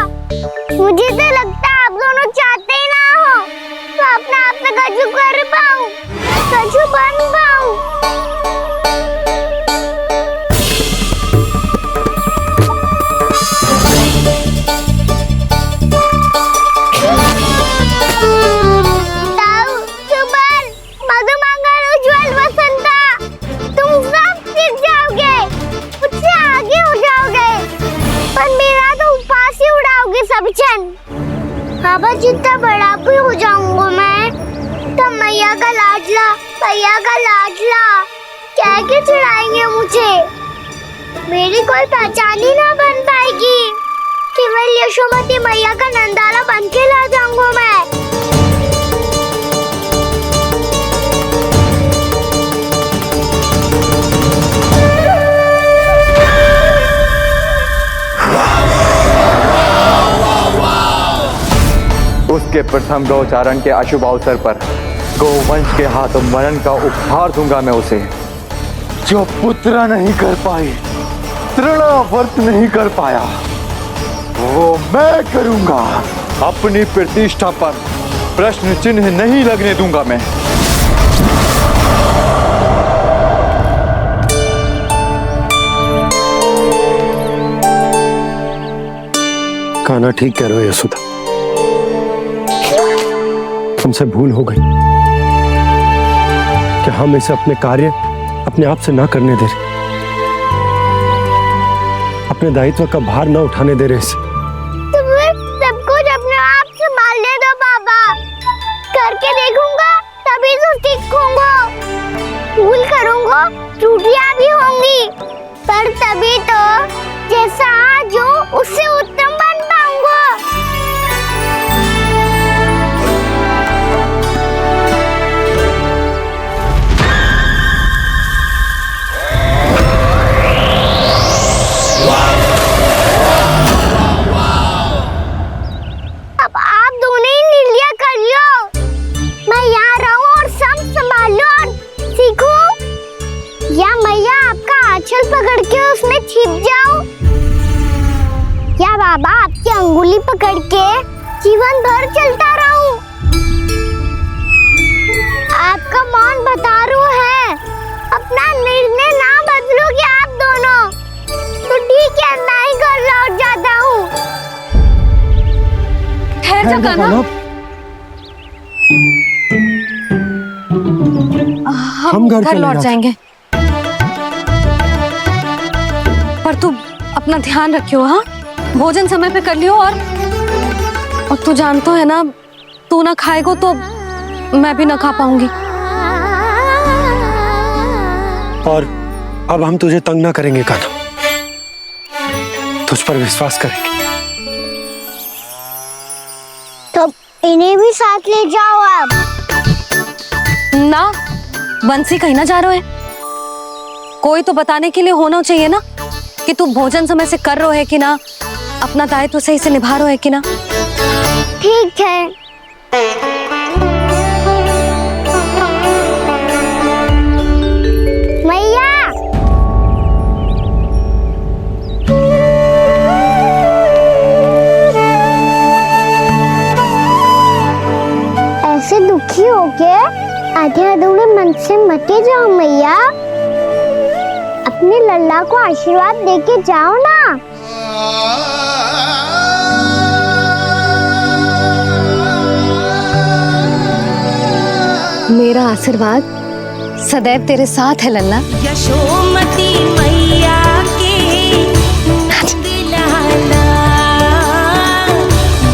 मुझे तो लगता है आप दोनों चाहते ही ना हो तो अपने आप में कछु कर पाऊं, कछु बन पाऊं। बच्चन, बाबा जितना बड़ा भी हो जाऊंगा मैं, तो मैया का लाडला क्या के चढ़ाएंगे मुझे। मेरी कोई पहचान ही ना बन पाएगी। केवल यशोमती मैया का नंदाला बन के ला जाऊंगा मैं। उसके प्रथम गौचारण के अशुभ अवसर पर गोवंश के हाथों मरण का उपहार दूंगा मैं उसे। जो पुत्र नहीं कर पाई, तृणावर्त नहीं कर पाया, वो मैं करूंगा। अपनी प्रतिष्ठा पर प्रश्न चिन्ह नहीं लगने दूंगा मैं। कान्हा ठीक कह रहे हो यशोदा, हमसे भूल हो गई कि हम इसे अपने कार्य अपने आप से ना करने दे रहे, अपने दायित्व का भार ना उठाने दे रहे इसे। सब कुछ अपने आप संभालने दो बाबा, करके देखूंगा तभी तो सीखूंगा। भूल करूंगा, त्रुटियां भी होंगी, पर तभी तो जैसा आज हूं उससे उत्तम बन पाऊंगा। अब आप दोनों ही निर्णय कर लो, मैं यहाँ रहूं और सब संभाल लूं और सीखूं, या मैया आपका आंचल पकड़ के उसमें छिप जाऊं, या बाबा आपकी अंगुली पकड़ के जीवन भर चलता रहूं। आपका मौन बता रहा है, अपना निर्णय ना बदलोगे आप दोनों तो ठीक है, मैं ही घर लौट जाता हूँ। ठहर जा कान्हा, हम घर लौट जाएंगे, पर तू अपना ध्यान रखियो। हाँ, भोजन समय पे कर लियो। और तू जानतो है ना, तू ना खाएगो तो मैं भी ना खा पाऊंगी। और अब हम तुझे तंग ना करेंगे कान्हा, तुझ पर विश्वास करेंगे। तो इन्हें भी साथ ले जाओ आप। ना, बंसी कहीं ना जा रहे है, कोई तो बताने के लिए होना चाहिए ना कि तू भोजन समय से कर रहे है कि ना, अपना दायित्व सही से निभा रहे है कि ना। ठीक है। मैया, ऐसे दुखी होके आधे अधूरे मन से मत जाओ मैया, अपने लल्ला को आशीर्वाद देके जाओ ना। मेरा आशीर्वाद सदैव तेरे साथ है लल्ला। यशोमती मैया के नंद लाला,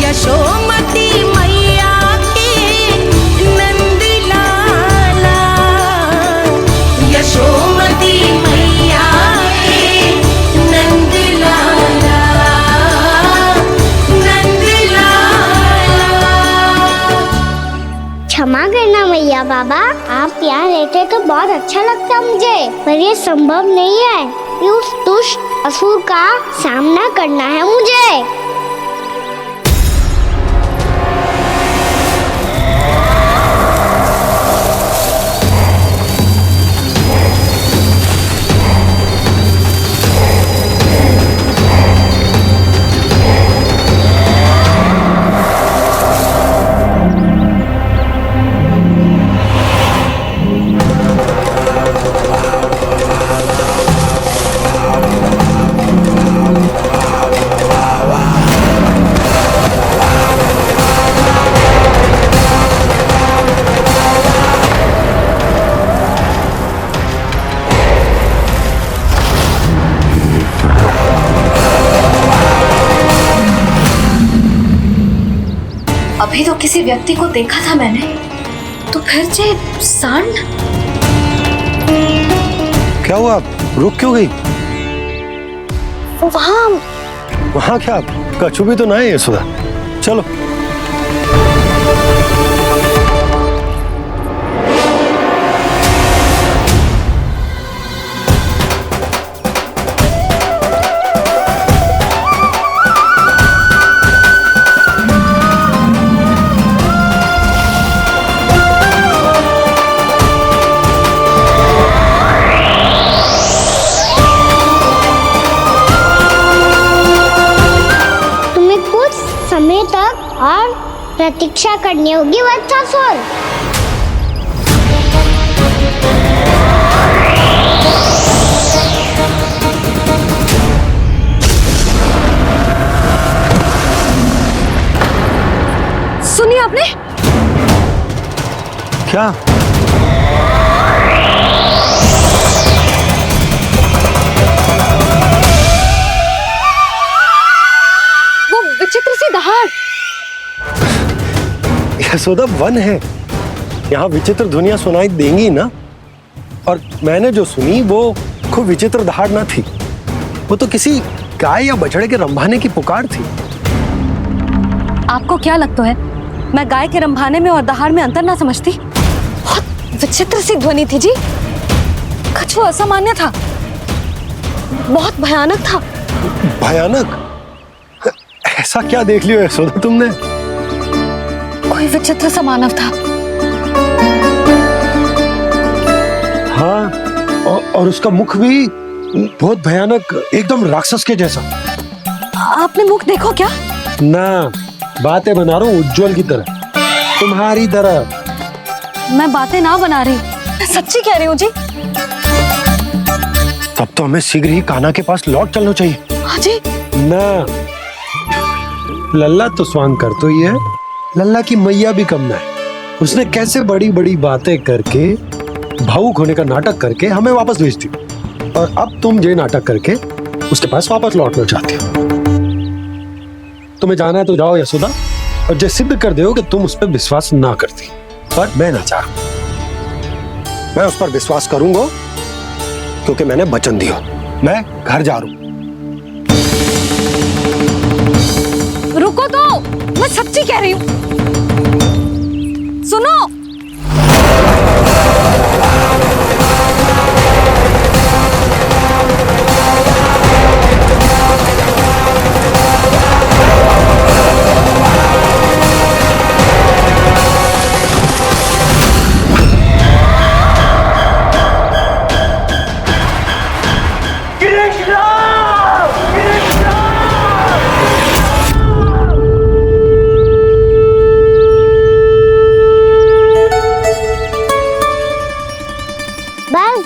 यशोमती मैया के नंद लाला, यशोमती मैया के नंद लाला, नंद लाला। क्षमा करना मैया बाबा, आप यहाँ रहते तो बहुत अच्छा लगता मुझे, पर ये संभव नहीं है। उस दुष्ट असुर का सामना करना है मुझे। किसी व्यक्ति को देखा था मैंने, तो फिर जे सांड। क्या हुआ, रुक क्यों गई? वहां क्या कछु भी तो नहीं है सुधा, चलो। समय तक और प्रतीक्षा करनी होगी वत्सासुर। सुनिए आपने क्या? विचित्र सी दहाड़। यशोदा, वन है, यहाँ विचित्र ध्वनियां सुनाई देंगी ना। और मैंने जो सुनी वो खूब विचित्र दहाड़ ना थी, वो तो किसी गाय या बछड़े के रंभाने की पुकार थी। आपको क्या लगता है मैं गाय के रंभाने में और दहाड़ में अंतर ना समझती? बहुत विचित्र सी ध्वनि थी जी, कुछ वो असामान्य था, बहुत भयानक था। भयानक? ऐसा क्या देख लियो यशोदा तुमने? कोई विचित्र सा मानव था। हाँ, और उसका मुख भी बहुत भयानक, एकदम राक्षस के जैसा। आपने मुख देखो क्या? ना, बातें बना रहा हूँ उज्जवल की तरह, तुम्हारी तरह। मैं बातें ना बना रही, मैं सच्ची कह रही हूँ जी। तब तो हमें शीघ्र ही कान्हा के पास लौट चलना चाहिए। हाँ जी। ना, लल्ला तो स्वांग कर तो ही है, लल्ला की मैया भी कम ना है। उसने कैसे बड़ी बड़ी बातें करके, भावुक होने का नाटक करके हमें वापस भेज दी, और अब तुम ये नाटक करके उसके पास वापस लौटना चाहती हो। तुम्हें जाना है तो जाओ यशोदा, और ये सिद्ध कर दो कि तुम उस पर विश्वास ना करती। पर मैं ना चाह, मैं उस पर विश्वास करूंगा क्योंकि मैंने वचन दिया। मैं घर जा रहा हूं। रुको तो, मैं सच्ची कह रही हूँ, सुनो।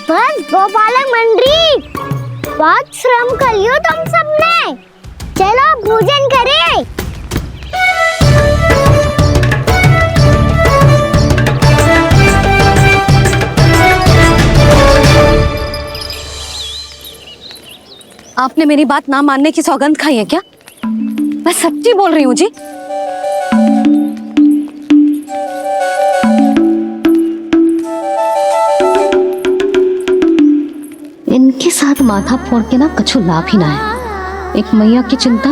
बस गोपालक मंडली, बहुत श्रम कर लियो तुम सबने, चलो भोजन करें। आपने मेरी बात ना मानने की सौगंध खाई है क्या? मैं सच्ची बोल रही हूँ जी। इनके साथ माथा फोड़ के ना कछु लाभ ही ना है। एक मैया की चिंता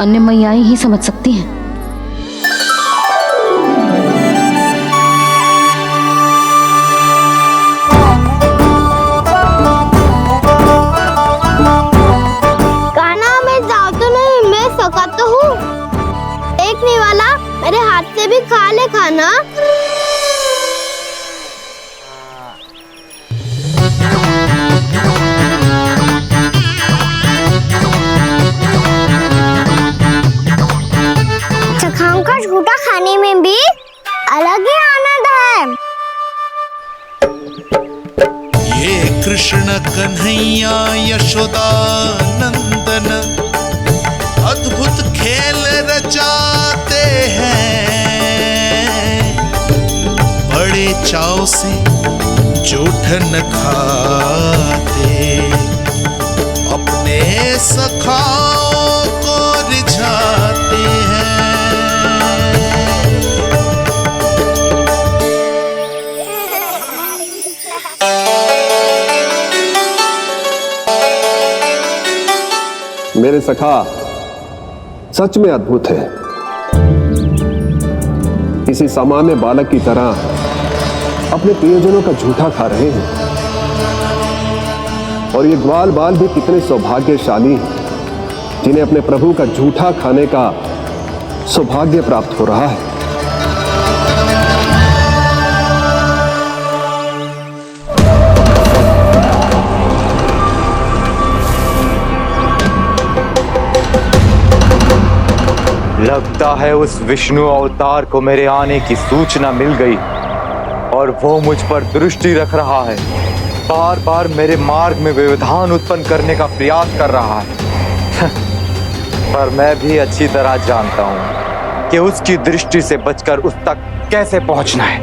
अन्य मैयाएं ही समझ सकती हैं। कान्हा, मैं जाऊँ तो नहीं, मैं सका तो हूँ। देखने वाला मेरे हाथ से भी खा ले खाना। झूठा खाने में भी अलग ही आनंद है। ये कृष्ण कन्हैया यशोदा नंदन अद्भुत खेल रचाते हैं, बड़े चाव से जूठन खाते, अपने सखाओं को रिझाते हैं। मेरे सखा सच में अद्भुत है। किसी सामान्य बालक की तरह अपने प्रियजनों का झूठा खा रहे हैं। और ये ग्वाल बाल भी कितने सौभाग्यशाली हैं जिन्हें अपने प्रभु का झूठा खाने का सौभाग्य प्राप्त हो रहा है। लगता है उस विष्णु अवतार को मेरे आने की सूचना मिल गई और वो मुझ पर दृष्टि रख रहा है। बार बार मेरे मार्ग में व्यवधान उत्पन्न करने का प्रयास कर रहा है। पर मैं भी अच्छी तरह जानता हूं कि उसकी दृष्टि से बचकर उस तक कैसे पहुंचना है।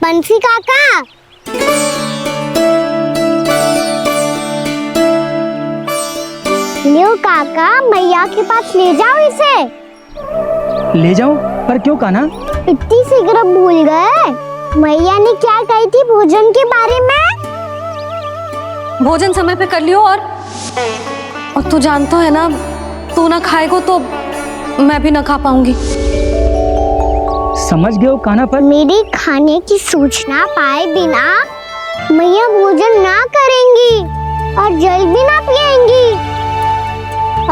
बंसी काका, लियो काका, मैया के पास ले जाओ इसे। ले जाओ? पर क्यों कान्हा? इतनी शीघ्र भूल गए? मैया ने क्या कही थी भोजन के बारे में? भोजन समय पे कर लियो। और तू जानता है ना, तू ना खाएगा तो मैं भी ना खा पाऊंगी। समझ गए हो कान्हा? पर मेरी खाने की सूचना पाए बिना मैया भोजन ना करेंगी और जल भी ना पिएंगी।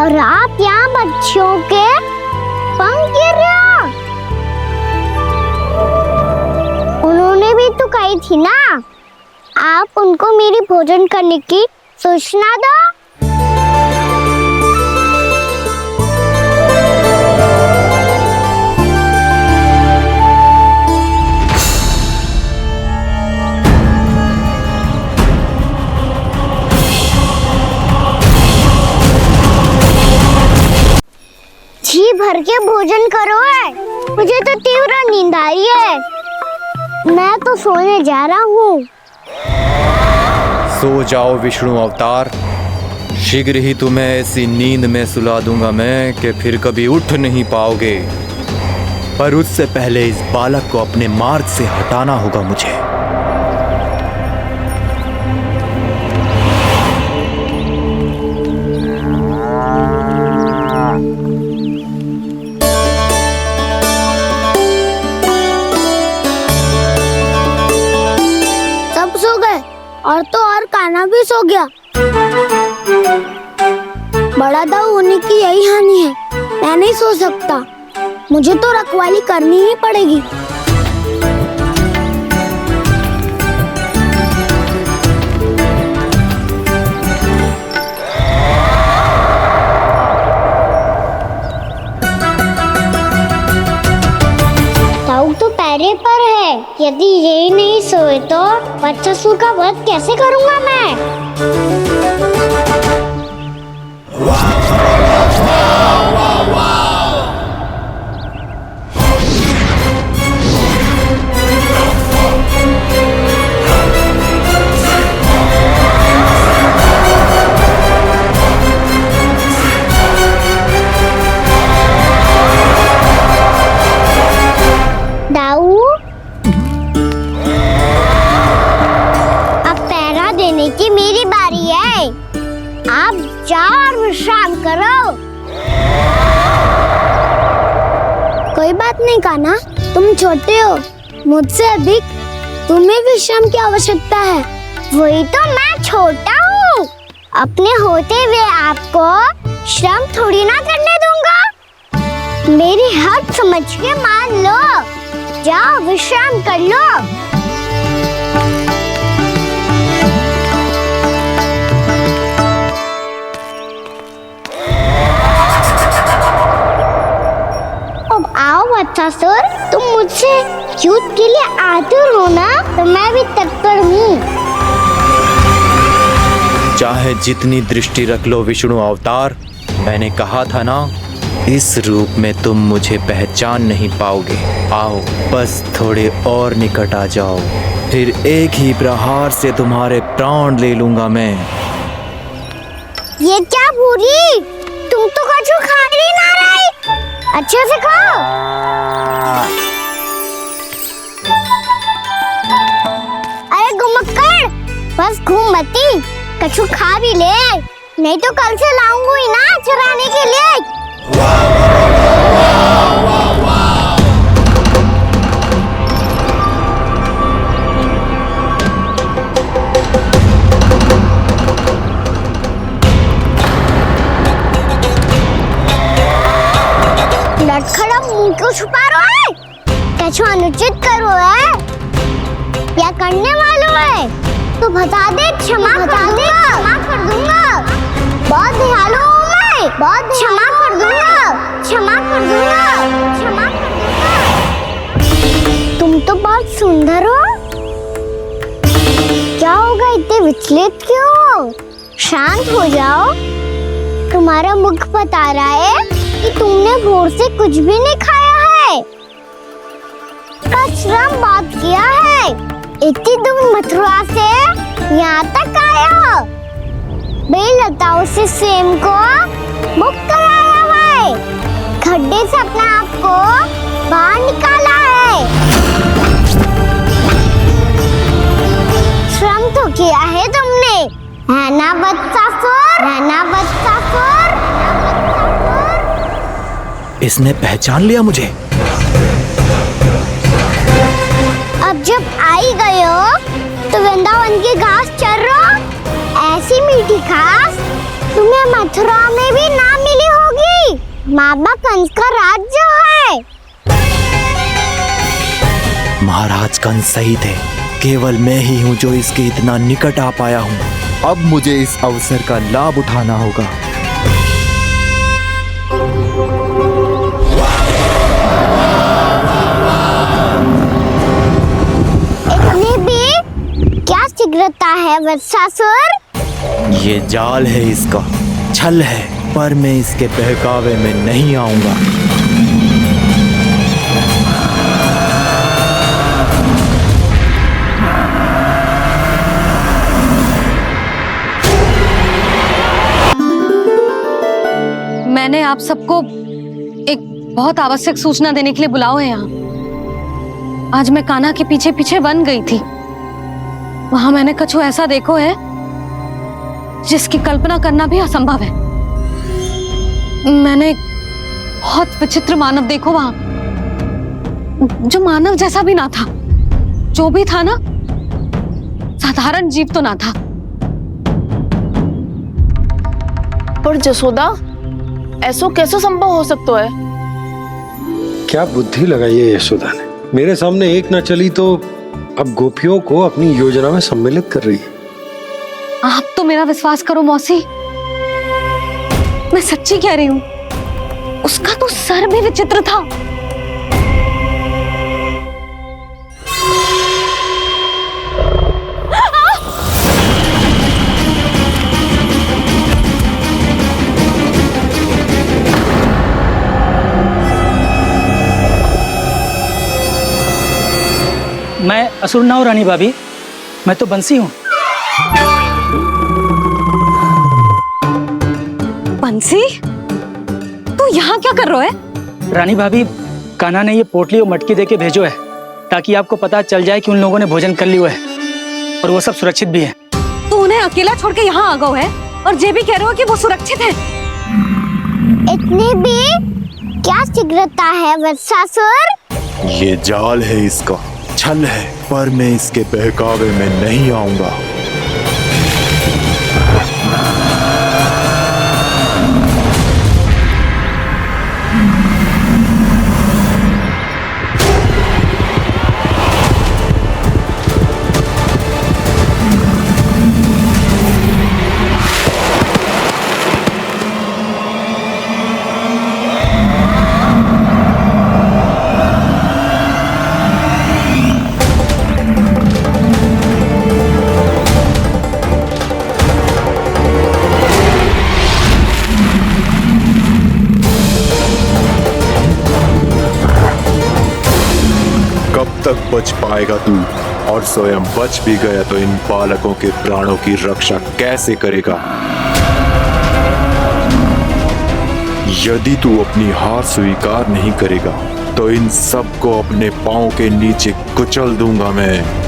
और आप यहाँ बच्चों के पंख गिर रहे हो। उन्होंने भी तो कही थी ना, आप उनको मेरी भोजन करने की सूचना दो। जी भर के भोजन करो है, मुझे तो तीव्र नींद आ रही है। मैं तो सोने जा रहा हूँ। सो जाओ विष्णु अवतार, शीघ्र ही तुम्हें ऐसी नींद में सुला दूंगा मैं कि फिर कभी उठ नहीं पाओगे। पर उससे पहले इस बालक को अपने मार्ग से हटाना होगा मुझे। और तो और कान्हा भी सो गया। बड़ा दाऊ होने की यही हानि है, मैं नहीं सो सकता। मुझे तो रखवाली करनी ही पड़ेगी। दाऊ तो पैरे पर है, यदि यही नहीं सोए तो बच्चासुर का वध कैसे करूंगा मैं? दाऊ, अब पहरा देने की मेरी बारी है। आप जाओ और विश्राम करो। कोई बात नहीं कान्हा, तुम छोटे हो, मुझसे अधिक तुम्हें विश्राम की आवश्यकता है। वही तो, मैं छोटा हूँ, अपने होते हुए आपको श्रम थोड़ी ना करने दूंगा। मेरी हद समझ के मान लो, जाओ विश्राम कर लो। अब आओ बच्चासुर, तुम मुझसे युद्ध के लिए आतुर हो ना, तो मैं भी तत्पर हूँ। चाहे जितनी दृष्टि रख लो विष्णु अवतार, मैंने कहा था ना, इस रूप में तुम मुझे पहचान नहीं पाओगे। आओ बस थोड़े और निकट आ जाओ, फिर एक ही प्रहार से तुम्हारे प्राण ले लूंगा मैं। ये क्या पूरी, तुम तो कछु खा ही ना रही, अच्छे से खाओ। अरे घुमक्कड़, बस घूम मती, कछु खा भी ले, नहीं तो कल से लाऊंगी ना चुराने के लिए। लटखड़ा मुंह क्यों छुपा रहा है? कछु अनुचित करो है या करने वालों है तो बता दे, क्षमा कर दूंगा। बहुत दयालु हूँ मैं, बहुत क्षमा कर दूंगा। तुम तो बहुत सुंदर हो, क्या होगा इतने विचलित क्यों हो? शांत हो जाओ, तुम्हारा मुख बता रहा है कि तुमने भोर से कुछ भी नहीं खाया है, कचरा बात किया है, इतनी दूर मथुरा से यहाँ तक आया हो, बेलताओं से सेम को मुक्त कराया है, खड्डे से अपने आप को बाहर निकाला है, श्रम तो किया है तुमने, है ना बदसासुर, है ना बदसासुर? इसने पहचान लिया मुझे। अब जब आई गए हो तो वृंदावन की घास चर रहो, ऐसी मीठी घास तुम्हें मथुरा में भी ना मिली होगी। मामा कंस का राज्य है। महाराज कंस सही थे, केवल मैं ही हूँ जो इसके इतना निकट आ पाया हूँ। अब मुझे इस अवसर का लाभ उठाना होगा। इतनी भी क्या शीघ्रता है वत्सासुर? ये जाल है इसका, छल है, पर मैं इसके बहकावे में नहीं आऊंगा। मैंने आप सबको एक बहुत आवश्यक सूचना देने के लिए बुलाओ है यहाँ। आज मैं कान्हा के पीछे पीछे वन गई थी, वहां मैंने कछु ऐसा देखो है जिसकी कल्पना करना भी असंभव है। मैंने बहुत विचित्र मानव देखो वहां, जो मानव जैसा भी ना था, जो भी था ना साधारण जीव तो ना था। पर जसोदा, ऐसा कैसे संभव हो सकता है? क्या बुद्धि लगाई है यशोदा ने, मेरे सामने एक न चली तो अब गोपियों को अपनी योजना में सम्मिलित कर रही है। आप तो मेरा विश्वास करो मौसी, मैं सच्ची कह रही हूँ, उसका तो सर भी विचित्र था। मैं असुर ना हूं रानी भाभी, मैं तो बंसी हूँ। बंसी, तू यहाँ क्या कर रहा है? रानी भाभी, कान्हा ने ये पोटली और मटकी देके भेजो है ताकि आपको पता चल जाए कि उन लोगों ने भोजन कर लिया है और वो सब सुरक्षित भी है। तू उन्हें अकेला छोड़ के यहाँ आ गए है और ये भी कह रहे हो कि वो सुरक्षित है। इतनी भी क्या शीघ्रता है वत्सासुर? ये जाल है इसका, छल है, पर मैं इसके बहकावे में नहीं आऊंगा। बच पाएगा तू, और स्वयं बच भी गया तो इन बालकों के प्राणों की रक्षा कैसे करेगा? यदि तू अपनी हार स्वीकार नहीं करेगा तो इन सबको अपने पांव के नीचे कुचल दूंगा मैं।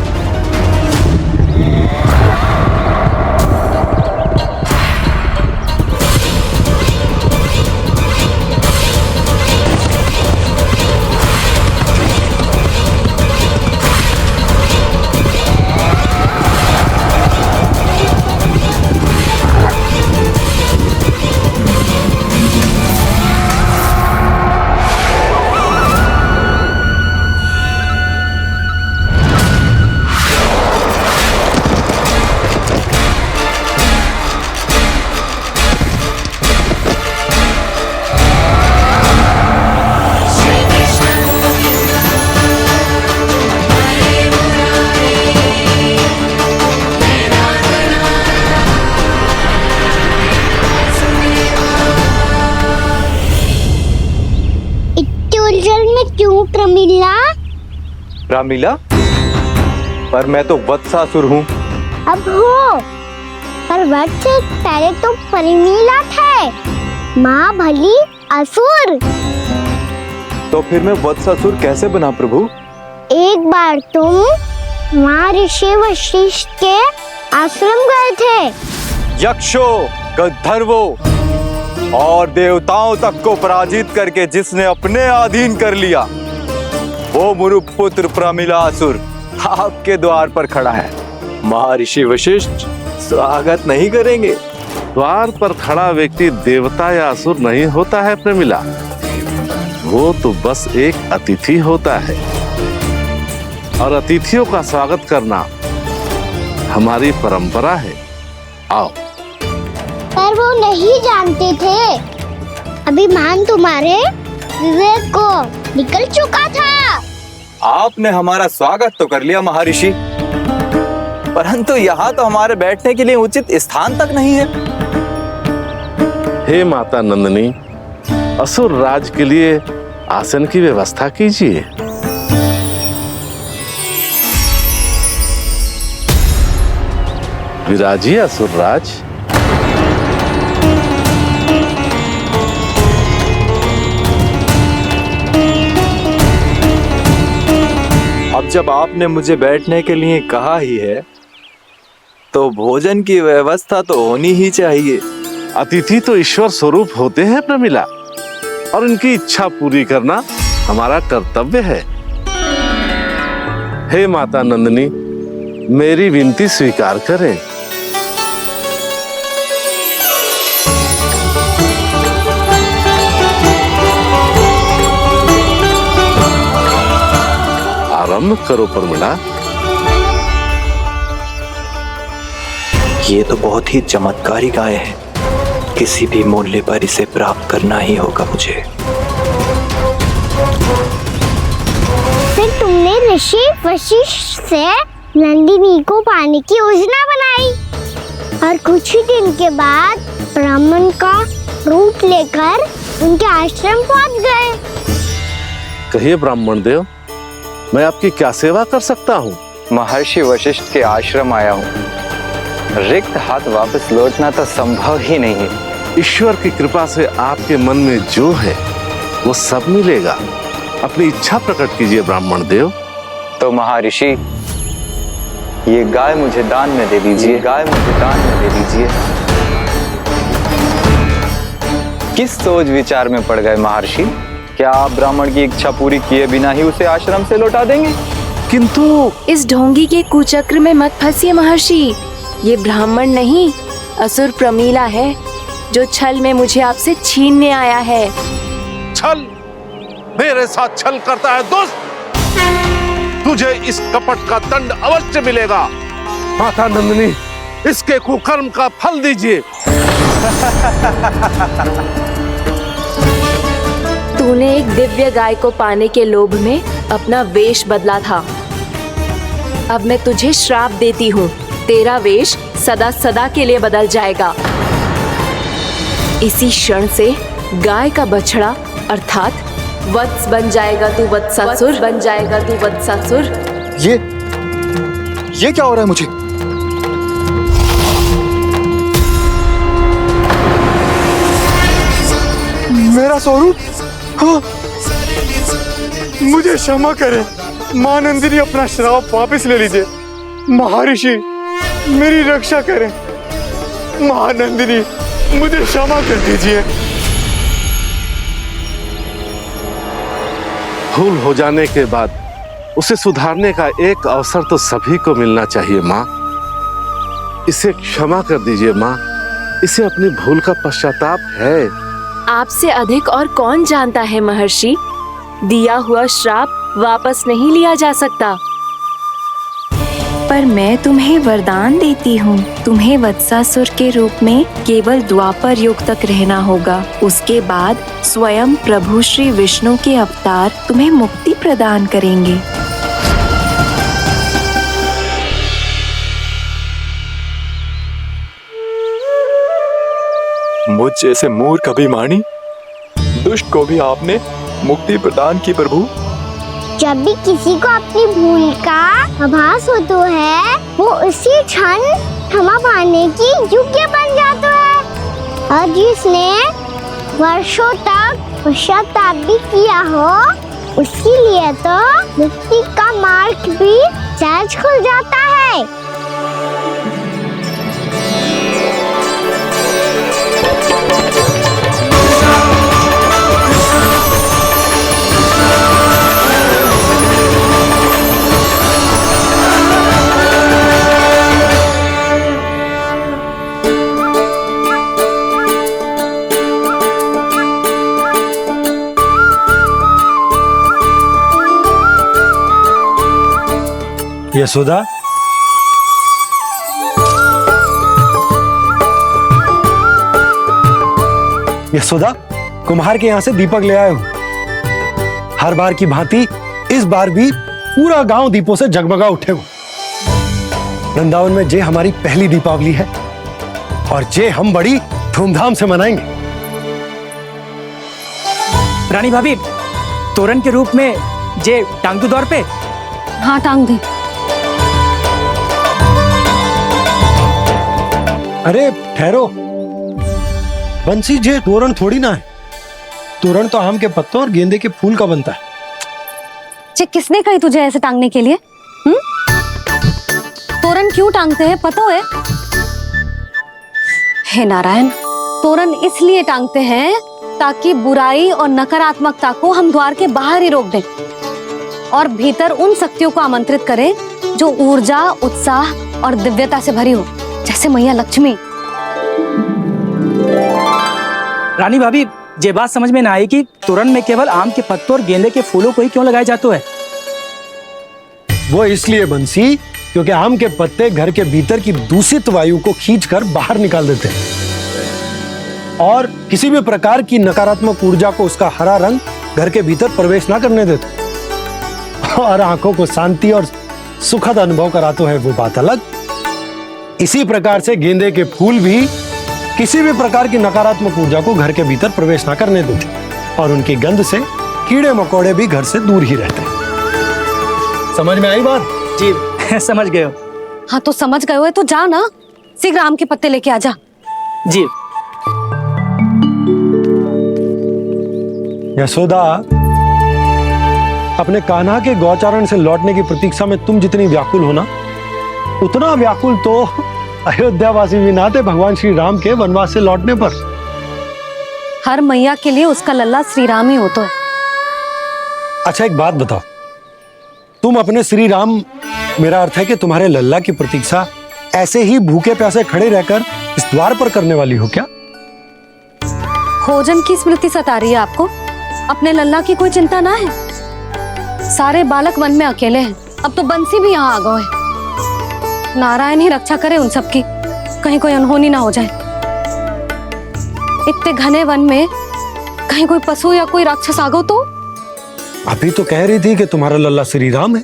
क्यों प्रमिला? रामीला, पर मैं तो वत्सासुर हूँ। अब हो, पर वट से पहले तो प्रमिला थे, माँ भली असुर। तो फिर मैं वत्सासुर कैसे बना प्रभु? एक बार तुम माँ ऋषि वशिष्ठ के आश्रम गए थे। यक्षो, गंधर्वों और देवताओं तक को पराजित करके जिसने अपने अधीन कर लिया, वो मुरुपुत्र प्रमिलासुर आपके द्वार पर खड़ा है। महर्षि वशिष्ठ स्वागत नहीं करेंगे? द्वार पर खड़ा व्यक्ति देवता या असुर नहीं होता है प्रमिला, वो तो बस एक अतिथि होता है, और अतिथियों का स्वागत करना हमारी परंपरा है। आओ। पर वो नहीं जानते थे, अभिमान तुम्हारे विवेक को निकल चुका था। आपने हमारा स्वागत तो कर लिया महर्षि, परंतु यहाँ तो हमारे बैठने के लिए उचित स्थान तक नहीं है। हे माता नंदिनी, असुर राज के लिए आसन की व्यवस्था कीजिए। विराजिए असुर राज। अब जब आपने मुझे बैठने के लिए कहा ही है, तो भोजन की व्यवस्था तो होनी ही चाहिए। अतिथि तो ईश्वर स्वरूप होते हैं प्रमिला, और उनकी इच्छा पूरी करना हमारा कर्तव्य है। हे माता नंदिनी, मेरी विनती स्वीकार करें। आरंभ करो प्रमिला। ये तो बहुत ही चमत्कारी गाय है, किसी भी मूल्य पर इसे प्राप्त करना ही होगा मुझे। फिर तुमने ऋषि वशिष्ठ से नंदिनी को पाने की योजना बनाई, और कुछ ही दिन के बाद ब्राह्मण का रूप लेकर उनके आश्रम पहुंच गए। कहिए ब्राह्मण देव, मैं आपकी क्या सेवा कर सकता हूँ? महर्षि वशिष्ठ के आश्रम आया हूँ। रिक्त हाथ वापस लौटना तो संभव ही नहीं है। ईश्वर की कृपा से आपके मन में जो है वो सब मिलेगा। अपनी इच्छा प्रकट कीजिए ब्राह्मण देव। तो महर्षि, ये गाय मुझे दान में दे दीजिए। गाय मुझे दान में दे दीजिए। किस सोच विचार में पड़ गए महर्षि? क्या आप ब्राह्मण की इच्छा पूरी किए बिना ही उसे आश्रम से लौटा देंगे? किंतु इस ढोंगी के कुचक्र में मत फंसिए महर्षि। ये ब्राह्मण नहीं, असुर प्रमिला है, जो छल में मुझे आपसे छीनने आया है। छल? मेरे साथ छल करता है दुष्ट? तुझे इस कपट का दंड अवश्य मिलेगा। माता नंदिनी, इसके कुकर्म का फल दीजिए। तूने एक दिव्य गाय को पाने के लोभ में अपना वेश बदला था। अब मैं तुझे श्राप देती हूँ, तेरा वेश सदा सदा के लिए बदल जाएगा। इसी क्षण से गाय का बछड़ा अर्थात वत्स बन जाएगा तू वत्सासुर, बन जाएगा तू वत्सासुर। ये क्या हो रहा है मुझे? मेरा स्वरूप? हाँ। मुझे क्षमा करें मां नंदिनी, अपना श्राप वापस ले लीजिए। महर्षि मेरी रक्षा करें। महानंदिनी मुझे क्षमा कर दीजिए। भूल हो जाने के बाद उसे सुधारने का एक अवसर तो सभी को मिलना चाहिए माँ। इसे क्षमा कर दीजिए माँ, इसे अपनी भूल का पश्चाताप है। आपसे अधिक और कौन जानता है महर्षि, दिया हुआ श्राप वापस नहीं लिया जा सकता। पर मैं तुम्हें वरदान देती हूँ, तुम्हें वत्सासुर के रूप में केवल द्वापर युग तक रहना होगा। उसके बाद स्वयं प्रभु श्री विष्णु के अवतार तुम्हें मुक्ति प्रदान करेंगे। मुझ जैसे मूर्ख अभिमानी दुष्ट को भी आपने मुक्ति प्रदान की प्रभु। जब भी किसी को अपनी भूल का आभास होता है, वो उसी क्षण क्षमा पाने की योग्य बन जाता है। और जिसने वर्षों तक पश्चाताप भी किया हो, उसके लिए तो मुक्ति का मार्ग भी सहज खुल जाता है। यशोदा, यशोदा, कुम्हार के यहाँ से दीपक ले आए हूँ। हर बार की भांति इस बार भी पूरा गांव दीपों से जगमगा उठे हो। वृंदावन में जे हमारी पहली दीपावली है और जे हम बड़ी धूमधाम से मनाएंगे। रानी भाभी, तोरण के रूप में जे टांग दो दौर पे। हाँ, टांग दे। अरे ठहरो, बंसी, जे तोरण थोड़ी ना है। तोरण तो आम के पत्तों और गेंदे के फूल का बनता है। जे किसने कही तुझे ऐसे टांगने के लिए? तोरण क्यों टांगते हैं पता है? हे नारायण, तोरण इसलिए टांगते हैं ताकि बुराई और नकारात्मकता को हम द्वार के बाहर ही रोक दें और भीतर उन शक्तियों को आमंत्रित करें जो ऊर्जा, उत्साह और दिव्यता से भरी हो, जैसे मैया लक्ष्मी। रानी भाभी, ये बात समझ में ना आई कि तोरण में केवल आम के पत्तों और गेंदे के फूलों को ही क्यों लगाया जाता है? वो इसलिए बंसी, क्योंकि आम के पत्ते घर के भीतर की दूषित वायु को खींचकर बाहर निकाल देते हैं और किसी भी प्रकार की नकारात्मक ऊर्जा को उसका हरा रंग घर के भीतर प्रवेश ना करने देते और आंखों को शांति और सुखद अनुभव कराते है, वो बात अलग। इसी प्रकार से गेंदे के फूल भी किसी भी प्रकार की नकारात्मक ऊर्जा को घर के भीतर प्रवेश ना करने देते और उनकी गंध से कीड़े मकोड़े भी घर से दूर ही रहते हैं। समझ में आई बात? जी समझ गए हो। हाँ, तो समझ गए हो तो जा ना, शीघ्र आम के पत्ते लेके आजा। जी। यशोदा, अपने कान्हा के गौचारण से लौटने की प्रतीक्षा में तुम जितनी व्याकुल हो ना, उतना व्याकुल तो अयोध्यावासी भी ना थे भगवान श्री राम के वनवास से लौटने पर। हर मैया के लिए उसका लल्ला श्री राम ही होता है। अच्छा, एक बात बताओ, तुम अपने श्री राम, मेरा अर्थ है कि तुम्हारे लल्ला की प्रतीक्षा ऐसे ही भूखे प्यासे खड़े रहकर इस द्वार पर करने वाली हो क्या? भोजन की स्मृति सता रही है आपको? अपने लल्ला की कोई चिंता ना है। सारे बालक वन में अकेले हैं, अब तो बंसी भी यहाँ आ गए हैं। नारायण ही रक्षा करे उन सबकी, कहीं कोई अनहोनी ना हो जाए। इतने घने वन में कहीं कोई पशु या कोई राक्षस आ गो तो? अभी तो कह रही थी कि तुम्हारा लल्ला श्री राम है।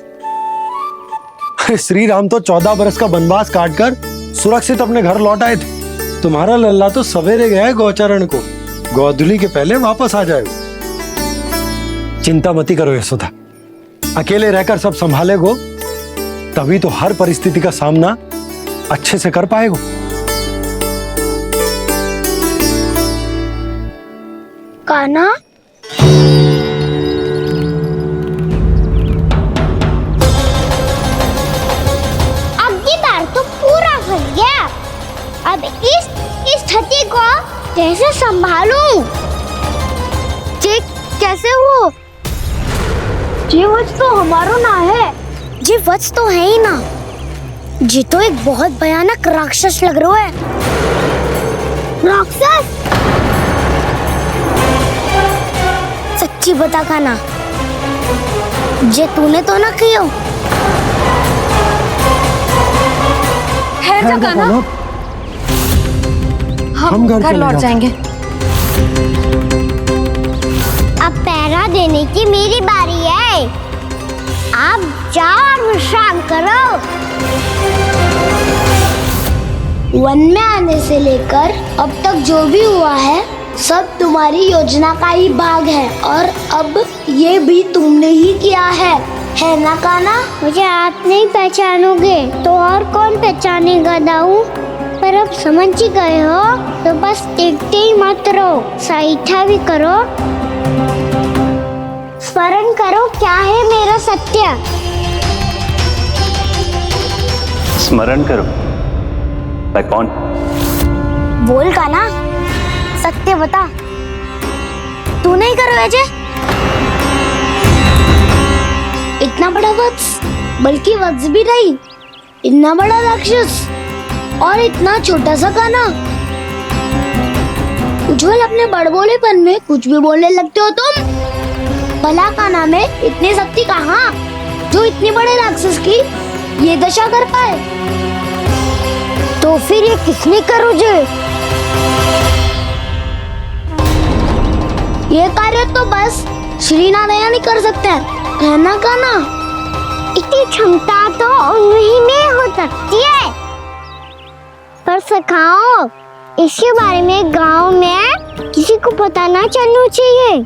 अरे श्री राम तो 14 बरस का वनवास काटकर सुरक्षित अपने घर लौट आए थे। तुम्हारा लल्ला तो सवेरे गया है गौचरण को, गोधूली के पहले वापस आ जाएगा। चिंता मती करो यशोदा, अकेले रहकर सब संभालेगो तभी तो हर परिस्थिति का सामना अच्छे से कर पाएगा। कान्हा, अब की बार तो पूरा फंस गया। अब इस स्थिति को कैसे संभालूं? ये कैसे हो? ये वत्स तो हमारा ना है। ये वत्स तो है ही ना। ये तो एक बहुत भयानक राक्षस लग रहा है। राक्षस? सच्ची बता कान्हा, ये तूने तो ना किया? है जा कान्हा, हम घर लौट जाएंगे। अब पहरा देने की मेरी बारी है। आप जाओ और विश्राम करो। वन में आने से लेकर अब तक जो भी हुआ है सब तुम्हारी योजना का ही भाग है, और अब ये भी तुमने ही किया है ना कान्हा? मुझे आप नहीं पहचानोगे तो और कौन पहचानेगा दाऊ? पर अब समझ ही गए हो तो बस देखते ही मत रहो, सहीठा भी करो। स्मरण करो क्या है मेरा सत्य। स्मरण करो। मैं कौन? बोल कान्हा, सत्य बता। तू नहीं करो अजय? इतना बड़ा वत्स, बल्कि वत्स भी नहीं, इतना बड़ा राक्षस और इतना छोटा सा कान्हा। उज्जवल, अपने बड़बोलेपन में कुछ भी बोलने लगते हो तुम। भला कान्हा में इतनी शक्ति कहाँ जो इतनी बड़े राक्षस की ये दशा कर पाए? तो फिर ये किसने करो जे? ये कार्य तो बस श्री नारायण ही कर सकते हैं, है ना कान्हा? इतनी क्षमता तो उन्हीं में हो सकती है। पर सखाओ, इसके बारे में गांव में किसी को पता ना चलना चाहिए।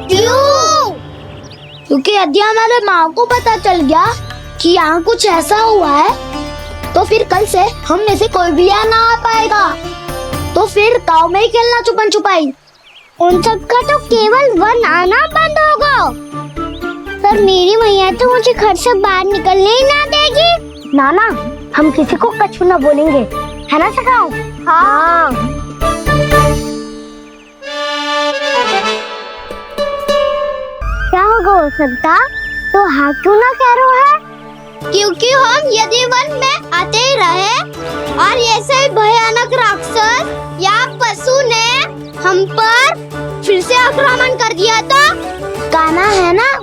क्यों? क्योंकि यदि हमारे माँ को पता चल गया कि यहाँ कुछ ऐसा हुआ है, तो फिर कल से हम में से कोई भी यहाँ ना आ पाएगा। तो फिर गाँव में ही खेलना छुपन छुपाई। उन सब का तो केवल वन आना बंद होगा। पर मेरी मैया तो मुझे घर से बाहर निकलने ही ना देगी। नाना, हम किसी को कछु ना बोलेंगे, है ना सखाओ? हाँ। क्या होगा हो सकता? तो हाँ क्यों ना कह रहा है? क्योंकि हम यदि वन में आते ही रहे और ऐसे भयानक राक्षस या पशु ने हम पर फिर से आक्रमण कर दिया तो? कान्हा, है ना?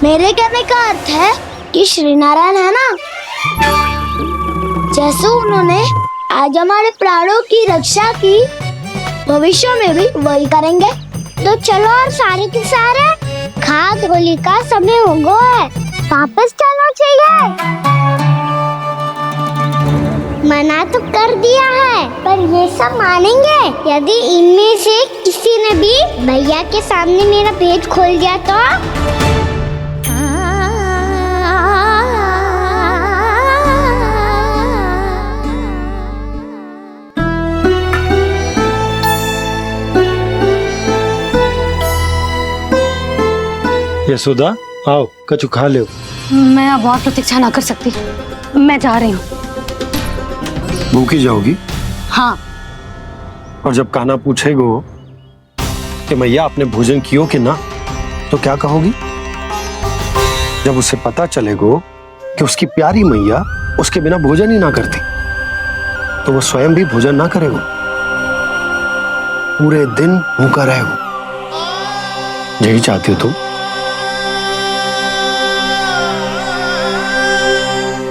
मेरे कहने का अर्थ है कि श्री नारायण है ना, जैसे उन्होंने आज हमारे प्राणों की रक्षा की, भविष्य में भी वही करेंगे। तो चलो और सारे के सारे खाद होली का समय हो गया है, वापस चलना चाहिए। मना तो कर दिया है, पर ये सब मानेंगे यदि इनमें से किसी ने भी भैया के सामने मेरा पेट खोल दिया तो? यशोदा, आओ कछु खा लो। मैं अब और प्रतीक्षा ना कर सकती, मैं जा रही हूँ। भूखी जाओगी? हाँ। और जब कान्हा पूछेगो कि मैया आपने भोजन कियो कि ना, तो क्या कहोगी? जब उसे पता चलेगो कि उसकी प्यारी मैया उसके बिना भोजन ही ना करती, तो वो स्वयं भी भोजन ना करेगो, पूरे दिन भूखा रहेगो। यही चाहती हो तुम?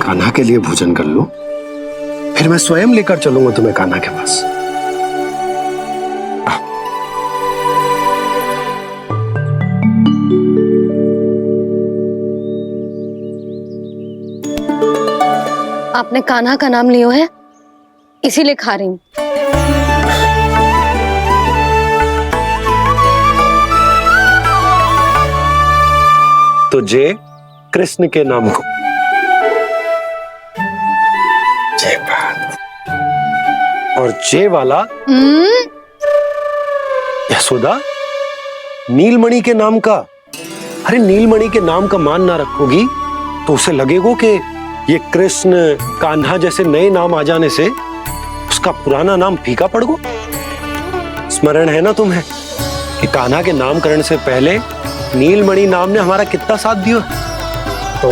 कान्हा के लिए भोजन कर लो, फिर मैं स्वयं लेकर चलूंगा तुम्हें कान्हा के पास। आपने कान्हा का नाम लियो है, इसीलिए खा रही हूँ। तो जे कृष्ण के नाम को ये बात। और जे वाला यशोदा, नीलमणि के नाम का, अरे नीलमणि के नाम का मान ना रखोगी तो उसे लगेगा कि ये कृष्ण कान्हा जैसे नए नाम आ जाने से उसका पुराना नाम फीका पड़ गो। स्मरण है ना तुम्हें कि कान्हा के नामकरण से पहले नीलमणि नाम ने हमारा कितना साथ दिया। तो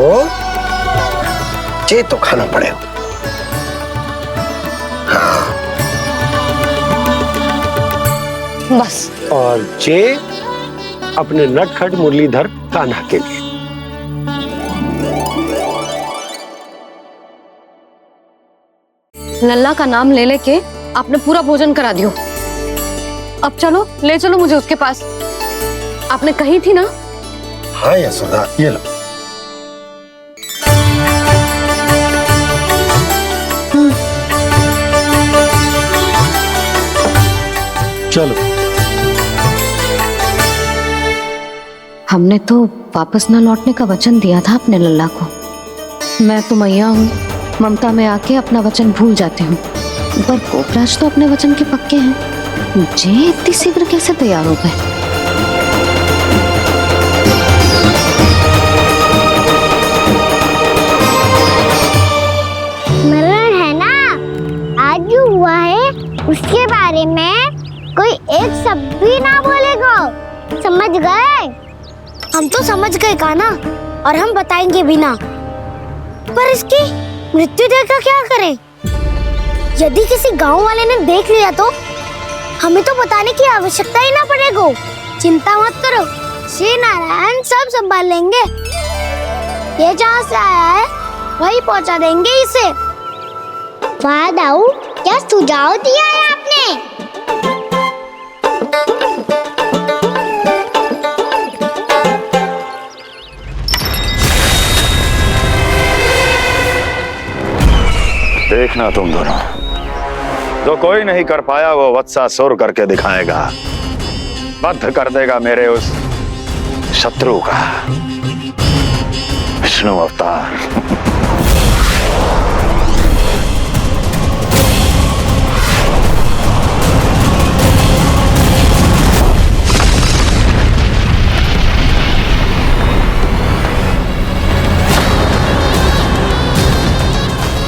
जे तो खाना पड़ेगा। हाँ। बस। और जे अपने नटखट मुरलीधर कान्हा के लिए। लल्ला का नाम ले लेके आपने पूरा भोजन करा दियो। अब चलो, ले चलो मुझे उसके पास। आपने कही थी ना। हाँ यशोदा, ये लो। चलो। हमने तो वापस ना लौटने का वचन दिया था अपने लल्ला को। मैं तो मैया हूँ, ममता में आके अपना वचन भूल जाती हूँ, पर गोपराज तो अपने वचन के पक्के हैं। जे इतनी शीघ्र कैसे तैयार हो गए? स्मरण है ना, आज जो हुआ है उसके बारे में कोई एक शब्द भी ना बोलेगा। समझ गए? हम तो समझ गए कान्हा, और हम बताएंगे भी ना। पर इसकी मृत्यु देखकर क्या करें? यदि किसी गांव वाले ने देख लिया तो हमें तो बताने की आवश्यकता ही ना पड़ेगा। चिंता मत करो, श्री नारायण सब संभाल लेंगे। ये जहाँ से आया है वही पहुँचा देंगे इसे। वाह दाऊ, क्या सुझाव दिया है आपने। देखना तुम दोनों, जो कोई नहीं कर पाया वो वत्सासुर करके दिखाएगा। बद्ध कर देगा मेरे उस शत्रु का विष्णु अवतार।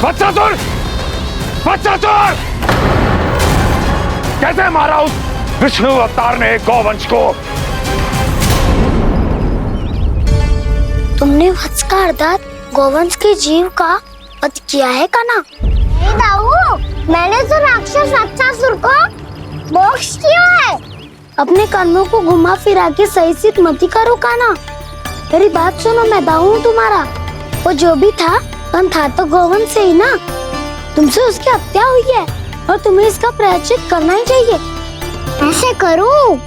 वत्सासुर! वत्सासुर! कैसे मारा उस विष्णु अवतार ने गौवंश को? तुमने वत्स का अर्थात गौवंश के जीव का वध किया है कान्हा? नहीं दाऊ, मैंने तो राक्षस वत्सासुर को मोक्ष किया है। अपने कर्मों को घुमा फिरा के सही सिद्ध मत करो कान्हा। मेरी बात सुनो, मैं दाऊ हूँ तुम्हारा। वो जो भी था था तो गोवंश से ही ना। तुमसे उसकी हत्या हुई है और तुम्हें इसका प्रायश्चित करना ही चाहिए। ऐसे करूं?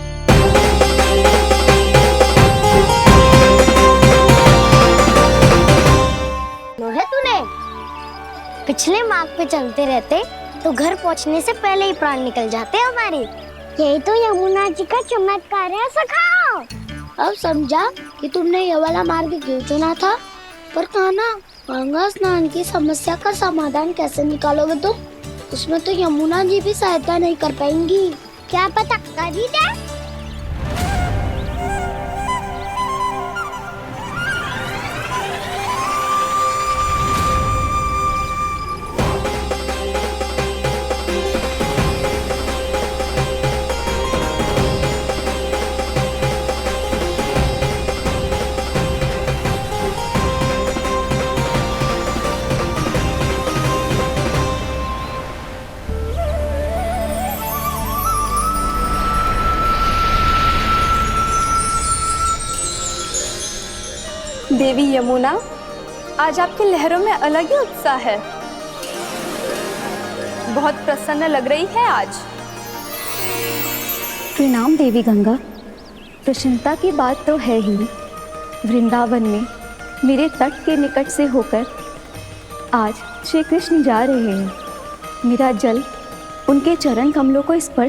है तूने पिछले मार्ग पे चलते रहते तो घर पहुंचने से पहले ही प्राण निकल जाते हमारे। यही तो यमुना जी का चमत्कार है सखा। अब समझा कि तुमने ये वाला मार्ग क्यों चुना था। पर कान्हा, गंगा स्नान की समस्या का समाधान कैसे निकालोगे तुम? उसमें तो यमुना जी भी सहायता नहीं कर पाएंगी। क्या पता कर ही दे। देवी यमुना, आज आपकी लहरों में अलग ही उत्साह है। बहुत प्रसन्न लग रही है आज। प्रणाम देवी गंगा। प्रसन्नता की बात तो है ही। वृंदावन में मेरे तट के निकट से होकर आज श्री कृष्ण जा रहे हैं। मेरा जल उनके चरण कमलों को स्पर्श